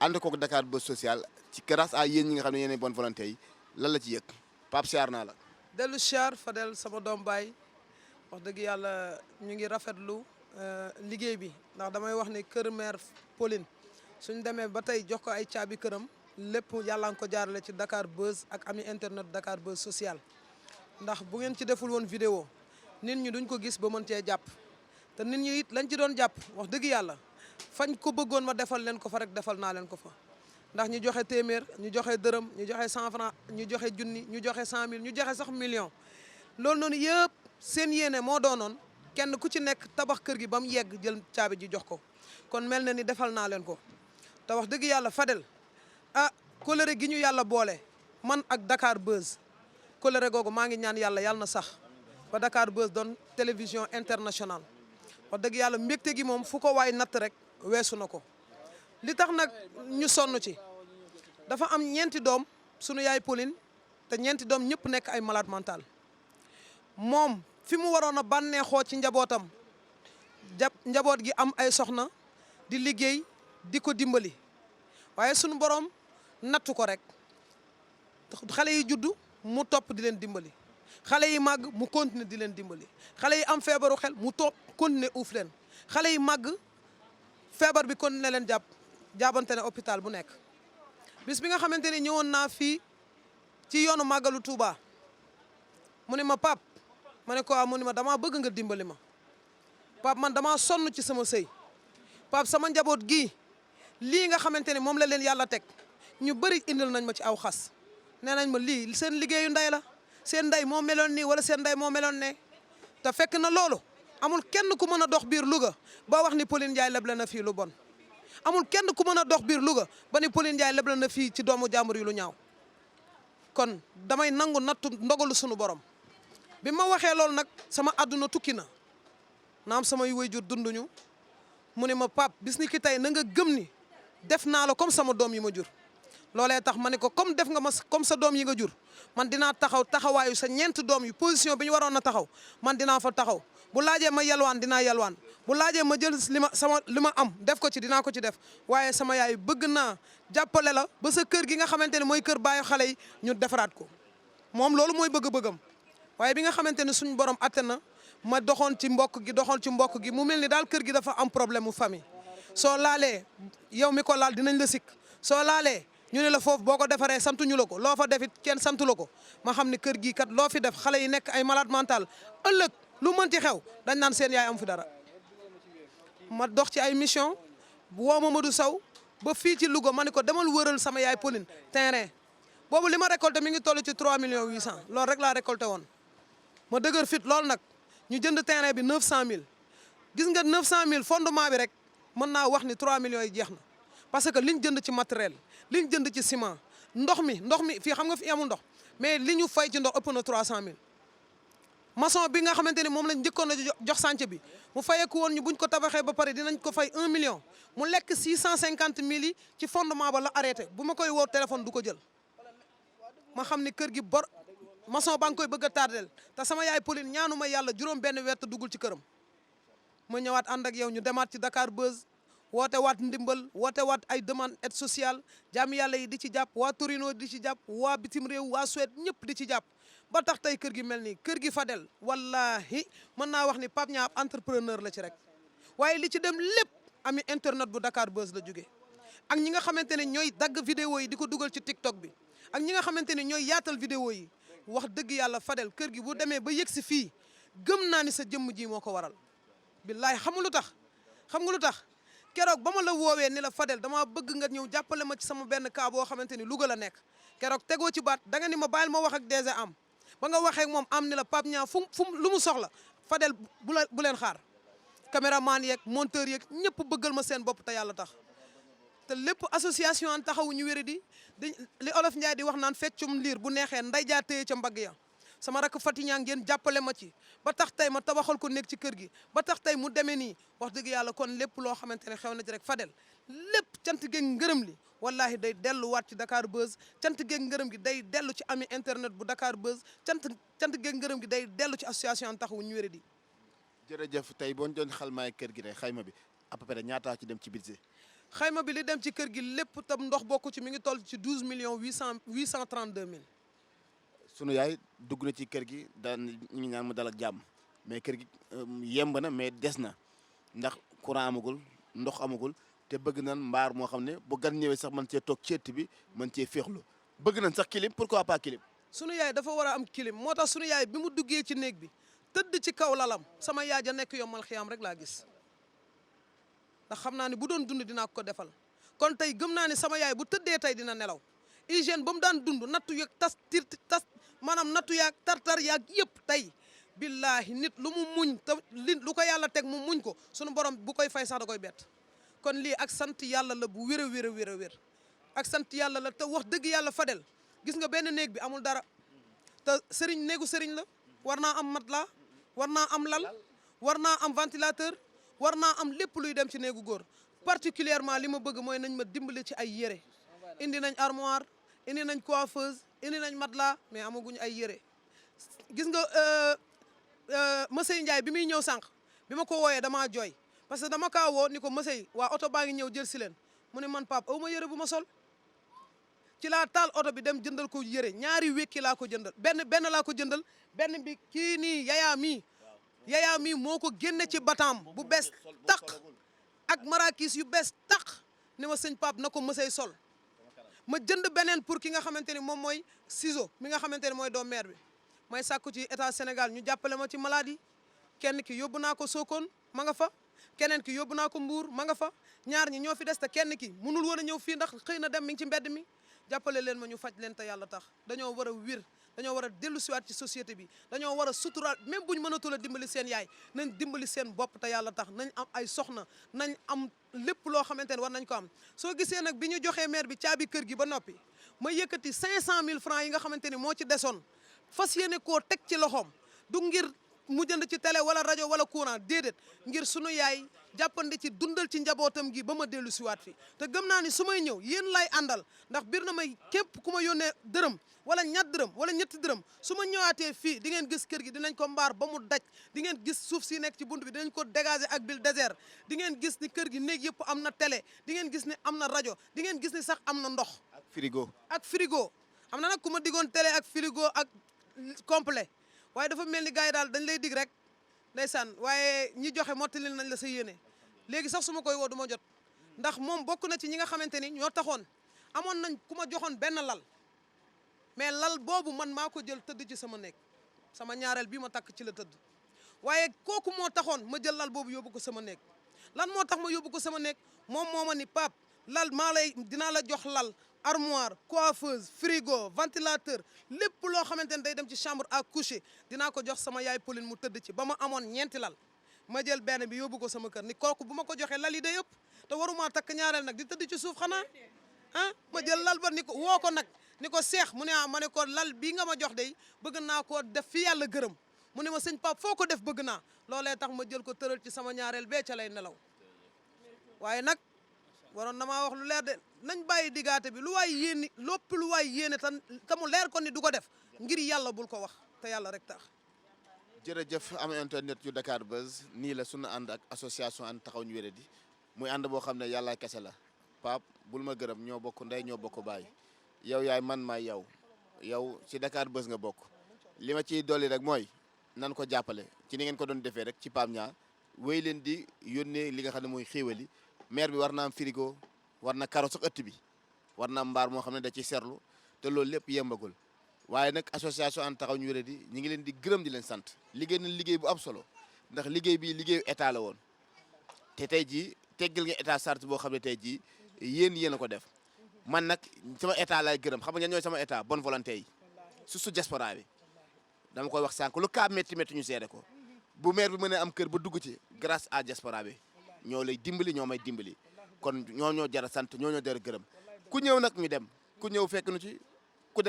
ànd kook Dakar Buzz social ci grâce à yéen ñi nga xam ne yéenay bonne volonté yi lan la ci yëg Pape siyaar naa la. dellu siyaar Fadel sama doom baay wax dëgg yàlla ñu ngi rafetlu liggéey bi ndax damay wax ne kër mère Pauline suñ demee ba tey jox ko ay caabi këram lépp yàlla nga ko jaarale ci Dakar Buzz ak ami internet Dakar Buzz social ndax bu ngeen ci deful woon vidéo nit ñi duñ ko gis ba mën cee jàpp te nit ñi it lañ ci doon jàpp wax dëgg yàlla fañ ko bëggoon ma defal leen ko fa rek defal naa leen ko fa ndax ñu joxe téeméer ñu joxe dërëm ñu joxe 100 francs ñu joxe junni ñu joxe 100 000 ñu joxe sax million loolu noonu yëpp seen yéene moo doonoon kenn ku ci nekk tabax kër gi ba mu yegg jël caabi ji jox ko kon mel na ni defal naa leen ko te wax dëgg yàlla Fadel kóllëre gi ñu yàlla boole man ak Dakar Buzz kóllëre googu maa ngi ñaan yàlla na sax ba Dakar Buzz doon télévision internationale wax dëgg yàlla mbégte gi moom fu ko waay natt rek weesu na ko li tax nag ñu sonn ci dafa am ñeenti doom sunu yaay Pauline te ñeenti doom ñëpp nekk ay malade mental moom fi mu waroon a bànneexoo ci njabootam njaboot gi am ay soxna di liggéey di ko dimbali waaye sunu borom nattu ko rek xale yi juddu mu topp di leen dimbali xale yi màgg mu continuer di leen dimbali xale yi am feebaru xel mu topp continuer uuf leen xale yi màgg feebar bi continuer leen jaabante ne hôpital bu nekk bis bi nga xamante ni ñëwoon naa fii ci yoonu màggalu Touba mu ne ma pap ma ne ko mu ne ma damaa bëgg nga dimbali ma pap man damaa sonn ci sama sëy pap sama njaboot gii lii nga xamante ne moom la leen yàlla teg ñu bëri indil nañ ma ci aw xas nee nañ ma lii seen liggéeyu ndey la seen ndey moo meloon nii wala seen ndey moo meloon ne te fekk na loolu amul kenn ku mën a dox biir Louga ba wax ni Pauline Ndiaye leble na fii lu bon amul kenn ku mën a dox biir Louga ba ni Pauline Ndiaye leble na fii ci doomu jàmbur yi lu ñaaw kon damay nangu nattu ndogalu sunu borom bi ma waxee loolu nag sama àdduna tukki na naam samay waajur dunduñu mu ne ma pap bis ni ki tey na nga gëm ni def naa la comme sama doom yi ma jur loolee tax ma ne ko comme def nga ma comme sa doom yi nga jur man dinaa taxaw taxawaayu sa ñeent doom yi position bi ñu waroon a taxaw man dinaa fa taxaw bu laajee ma yalwaan dinaa yalwaan bu laajee ma jël li ma am def ko ci dinaa ko ci def waaye sama yaay bëgg naa jàppale la ba sa kër gi nga xamante ne mooy kër baayu xale yi ñu defaraat ko moom loolu mooy bëgg-bëggam waaye bi nga xamante ne suñu borom atte na ma doxoon ci mbokk gi mu mel ni daal kër gi dafa am problème mu famille soo laalee yow mi ko laal dinañ la sikk soo laalee ñu ne la foofu boo ko defaree santuñu la ko loo fa defit kenn santu la ko ma xam ne kër gi kat loo fi def xale yi nekk ay malade mental ëllëg lu mënti xew dañ naan seen yaay am fi dara ma dox ci ay mission woo Mamadou Sow ba fii ci Louga ma ne ko demal wëral sama yaay Pauline terrain boobu li ma récolté mi ngi toll ci 3 millions 800 loolu rek laa récolté woon ma dëgër fit loolu nag ñu jënd terrain bi 900000 gis nga 900000 fondement bi rek mën naa wax ni 3 millions yi jeex na parce que liñ jënd ci matériel liñ jënd ci ciment ndox mi fii xam nga fi amul ndox mais li ñu fay ci ndox ëpp na 300000 maçon bi nga xamante ni moom lañ njëkkoon a jox chantier bi mu fayeeku woon ñu buñ ko tabaxee ba pare dinañ ko fay 1 million mu lekk 650000 yi ci fondement ba la arrêté bu ma koy woo téléphone du ko jël ma xam ni kër gi bor maçon ba nga koy bëgg a tardel te sama yaay Pauline ñaanu ma yàlla juróom benn weer te duggul ci këram ma ñëwaat ànd ak yow ñu demaat ci Dakar Buzz woote waat ndimbal woote waat ay demande aide sociale jaam yàlla yi di ci jàpp waa Torino di ci jàpp waa bitim réew waa Suède ñëpp di ci jàpp ba tax tey kër gi mel nii kër gi Fadel wallahi mën naa wax ni Pape Niang entrepreneur la ci rek waaye li ci dem lépp ami internet bu Dakar Buzz la jógee ak ñi nga xamante ne ñooy dagg vidéo yi di ko dugal ci TikTok bi ak ñi nga xamante ne ñooy yaatal vidéo yi wax dëgg yàlla Fadel kër gi bu demee ba yëg si fii gëm naa ni sa jëmm ji moo ko waral billahi xam nga lu tax keroog ba ma la woowee ni la Fadel dama bëgg nga ñëw jàppale ma ci sama benn cas boo xamante ni Louga la nekk keroog tegoo ci baat da nga ni ma bàyyil ma wax ak DG am ba nga waxee ak moom am ni la Pape Niang fu lu mu soxla Fadel bu leen xaar caméraman yeeg monteur yeeg ñëpp bëggal ma seen bopp te yàlla tax te lépp association an taxawu ñu wéri di li Olof Ndiaye di wax naan feccum liir bu neexee nday jaa téye ca mbagg ya sama rakk Fati Niang ngeen jàppale ma ci ba tax tey ma tabaxal ko nekk ci kër gi ba tax tey mu demee nii wax dëgg yàlla kon lépp loo xamante ne xew na ci rek Fadel lépp cant geeg ngërëm li wallahi day delluwaat ci Dakar Buzz cant geeg ngërëm gi day dellu ci ami internet bu Dakar Buzz cant geeg ngërëm gi day dellu ci association an taxawu ñu wéri di jërëjëf tey boo ñu doon xalmaay kër gi rek xayma bi à peu près ñaata ci dem ci budget xayma bi li dem ci kër gi lépp tam ndox bokku ci mi ngi toll ci 12 millions 832 mille sunu yaay dugg na ci kër gi daan ñu ngi ñaan mu dal ak jàmm mais kër gi yemb na mais des na ndax courant amagul ndox amagul te bëgg nañ mbaar moo xam ne bu gan ñëwee sax mën cee toog ceet bi mën cee féexlu bëgg nañ sax clim pourquoi pas clim. sunu yaay dafa war a am clim moo tax sunu yaay bi mu duggee ci néeg bi tëdd ci kaw lalam sama yaay ja nekk yombal xiyaam rek laa gis ndax xam naa ne bu doon dund dinaa ko defal kon tey gëm naa ne sama yaay bu tëddee tey dina nelaw hygiène ba mu daan dund nattu yeeg tas maanaam nattu yaag tartar yaag yëpp tey billahi nit lu mu muñ te lu ko yàlla teg mu muñ ko sunu borom bu koy fay sax da koy bett kon lii ak sant yàlla la bu wér a wér a wér a wér ak sant yàlla la te wax dëgg yàlla Fadel gis nga benn néeg bi amul dara te sëriñ néegu sëriñ la war naa am matelas war naa am lal war naa am ventilateur war naa am lépp luy dem ci néegu góor particulièrement li ma bëgg mooy nañ ma dimbali ci ay yére indi nañ armoire indi nañ coiffeuse indi nañ matelas mais amaguñ ay yére gis nga monsieur Ndiaye bi muy ñëw sànq bi ma ko wooyee damaa jooy parce que dama kaa woo ni ko monsieur waa oto baa ngi ñëw jël si leen mu ne man pap aw ma yére bu ma sol ci laa taal oto bi dem jëndal ko yére ñaari wékki laa ko jëndal benn laa ko jëndal benn bi kii nii yayaa mii moo ko génne ci bataam bu bees taq ak marakis yu bees taq ne ma sëñ pap na ko mësay sol ma jënd beneen pour ki nga xamante ni moom mooy ciseau mi nga xamante ni mooy doom maire bi may sàkku ci état Sénégal ñu jàppale ma ci maladie kenn ki yóbbu naa ko Sokone ma nga fa keneen ki yóbbu naa ko Mbour ma nga fa ñaar ñi ñoo fi des te kenn ki mënul woon a ñëw fii ndax xëy na dem mi ngi ci mbedd mi jàppale leen ma ñu faj leen te yàlla tax dañoo war a wir dañoo war a dellu siwaat ci société bi dañoo war a suturaal même buñ mënatul a dimbali seen yaay nañ dimbali seen bopp te yàlla tax nañ am ay soxna nañ am lépp loo xamante ne war nañ ko am soo gisee nag bi ñu joxee maire bi caabi kër gi ba noppi ma yëkkati 500 000 francs yi nga xamante ni moo ci desoon fas yéene koo teg ci loxoom du ngir mu jënd ci télé wala rajo wala courant déedéet ngir sunu yaay jàppandi ci dundal ci njabootam gi ba ma dellu siwaat fi te gëm naa ni su may ñëw yéen lay àndal ndax bir na may képp ku ma yónnee dërëm wala ñett dërëm wala ñetti dërëm su ma ñëwaatee fii di ngeen gis kër gi dinañ ko mbaar ba mu daj di ngeen gis suuf si nekk ci bunt bi dinañ ko dégager ak bil désert di ngeen gis ni kër gi néeg yëpp am na télé di ngeen gis ni am na rajo di ngeen gis ni sax am na ndox ak frigo am na nag ku ma digoon télé ak frigo ak complet waaye dafa mel ni gars yi daal dañ lay dig rek ndeysaan waaye ñi joxe mottali nañ la sa yéene léegi sax su ma koy woo du ma jot ndax moom bokk na ci ñi nga xamante ni ñoo taxoon amoon nañ ku ma joxoon benn lal mais lal boobu man maa ko jël tëdd ci sama néeg sama ñaareel bi ma takk ci la tëdd waaye kooku moo taxoon ma jël lal boobu yóbbu ko sama néeg lan moo tax ma yóbbu ko sama néeg moom moo ma ni pap lal dinaa la jox lal armoire coiffeuse frigo ventilateur lépp loo xamante ne day dem ci chambre à coucher dinaa ko jox sama yaay Pauline mu tëdd ci ba ma amoon ñeenti lal ma jël benn bi yóbbu ko sama kër ni kooku bu ma ko joxee lal yi day yëpp te waruma takk ñaareel nag di tëdd ci suuf xanaa ma jël lal ba ni ko woo ko nag ni ko seex mu ne ma ne ko lal bii nga ma jox day bëgg naa koo def fi yàlla gërëm mu ne ma sëñ Pape foo ko def bëgg naa loolee tax ma jël ko tëral ci sama ñaareel bee ca lay nelaw waaye nag waroon na maa wax lu leer de nañ bàyyi digaate bi lu waay yéene lépp lu waay yéene te mu leer ko ni du ko def ngir yàlla bul ko wax te yàlla rek tax. jërëjëf am internet yu Dakar Buzz nii la sunu ànd ak association ànd taxaw ñu wéradi muy ànd boo xam ne yàlla kese la Pape bul ma gërëm ñoo bokk ndey ñoo bokk baay yow yaay man maay yow ci Dakar Buzz nga bokk li ma ciy dolli rek mooy nan ko jàppale ci ni ngeen ko doon defee rek ci Pape Niang wéy leen di yónnee li nga xam ne mooy xéewali maire bi war na am frigo war na karo sax ëtt bi war na am mbaar moo xam ne da ciy seetlu te loolu lépp yembagul waaye nag association ànd taxaw ñu wéradi ñi ngi leen di gërëm di leen sant liggéey nañ liggéey bu am solo ndax liggéey bi liggéeyu état la woon te tey jii teggal nga état sart boo xam ne tey jii yéen a ko def man nag sama état laay gërëm xam nga ñan ñooy sama état bonne volonté yi surtout diaspora bi dama koy wax sànq lu kaa métti métti ñu seede ko bu maire bi mën a am kër ba dugg ci grâce à diaspora bi ñoo lay dimbali ñoo may dimbali kon ñoo jar a sant ñoo jar a gërëm ku ñëw nag ñu dem ku ñëw fekk nu ci ku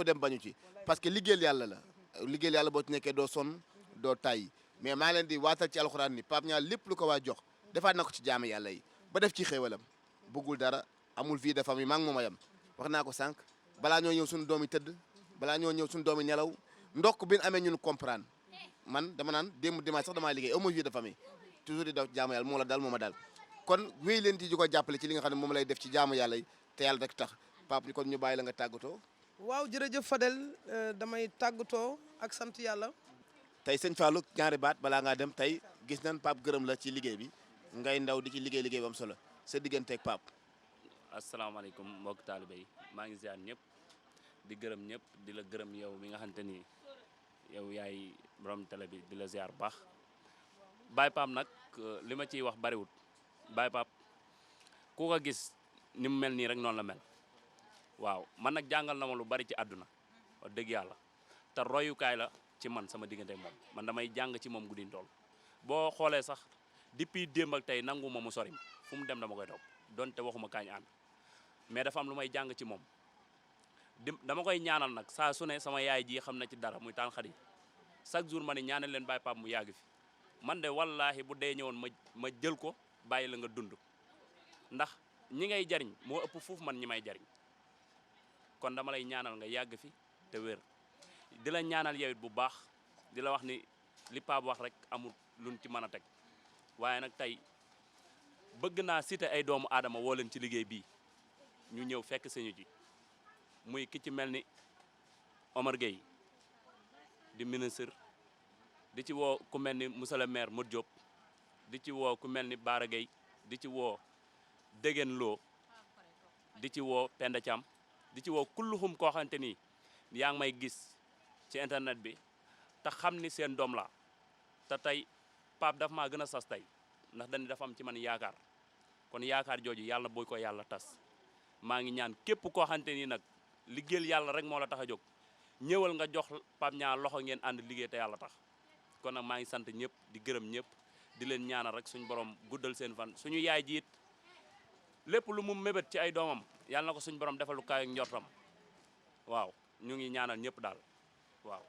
dem bañu ci parce que liggéeyal yàlla la liggéeyal yàlla boo ci nekkee doo sonn doo tàyyi mais maa leen di waatal ci alxuraan ni Pape Niang lépp lu ko waa jox defaat na ko ci jaamu yàlla yi ba def ci xéewalam bëggul dara amul vie de famille maa ngi moom a yem wax naa ko sànq balaa ñoo ñëw suñu doom yi tëdd balaa ñoo ñëw suñu doom yi nelaw ndokk bi ñu amee ñun comprendre man dama naan démb dimanche sax damaa liggéey amul vie de famille toujours di daw jaamu yàlla moo la dal moo ma dal kon wéy leen di ko jàppale ci li nga xam ne moom lay def ci jaamu yàlla yi te yàlla rek tax Pape kon ñu bàyyi la nga tàggatoo. waaw jërëjëf Fadel damay tàggatoo ak sant yàlla. tey sëñ Fallou ñaari baat balaa ngaa dem tey gis nañ Pape gërëm la ci liggéey bi ngay ndaw di ci liggéey bu am solo sa digganteeg Pape. asalaamaaleykum mbokk taalibe yi maa ngi ziar ñëpp di gërëm ñëpp di la gërëm yow mi nga xamante ni yow yaay borom télé bi di la ziar bu baax Baye Pape nag li ma ciy wax bariwut Baye Pape ku ko gis ni mu mel nii rek noonu la mel waaw man nag jàngal na ma lu bari ci àdduna wax dëgg yàlla te royukaay la ci man sama diggante moom man damay jàng ci moom guddi tool boo xoolee sax depuis démb ak tey nangu ma mu sori fu mu dem dama koy topp donte waxuma kaañ ànd mais dafa am lu may jàng ci moom dama koy ñaanal nag saa su ne sama yaay ji xam na ci dara muy taan xarit chaque jour ma ne ñaanal leen Baye Pape mu yàgg fi man de wallaahi bu dee ñëwoon ma jël ko bàyyi la nga dund ndax ñi ngay jariñ moo ëpp foofu man ñi may jariñ kon dama lay ñaanal nga yàgg fi te wér di la ñaanal yow it bu baax di la wax ni li Pape wax rek amul luñ ci mën a teg waaye nag tey bëgg naa citer ay doomu aadama woo leen ci liggéey bii ñu ñëw fekk sañu ji muy ki ci mel ni Omar Gueye di ministre di ci woo ku mel ni monsieur le maire Modou Diop di ci woo ku mel ni Bara Gueye di ci woo Degen Lo di ci woo Penda Thiam di ci woo kulluxum koo xamante ni yaa ngi may gis ci internet bi te xam ni seen doom la te tey Pape daf maa gën a sas tey ndax dañu dafa am ci man yaakaar kon yaakaar jooju yàlla booy ko yàlla tas maa ngi ñaan képp koo xamante ni nag liggéeyal yàlla rek moo la tax a jóg ñëwal nga jox Pape Niang loxo ngeen ànd liggéey te yàlla tax kon nag maa ngi sant ñëpp di gërëm ñëpp di leen ñaanal rek suñu borom guddal seen fan suñu yaay jiit lépp lu mu mébét ci ay doomam yàlla na ko suñu borom defal lu kaay ak njortam waaw ñu ngi ñaanal ñëpp daal waaw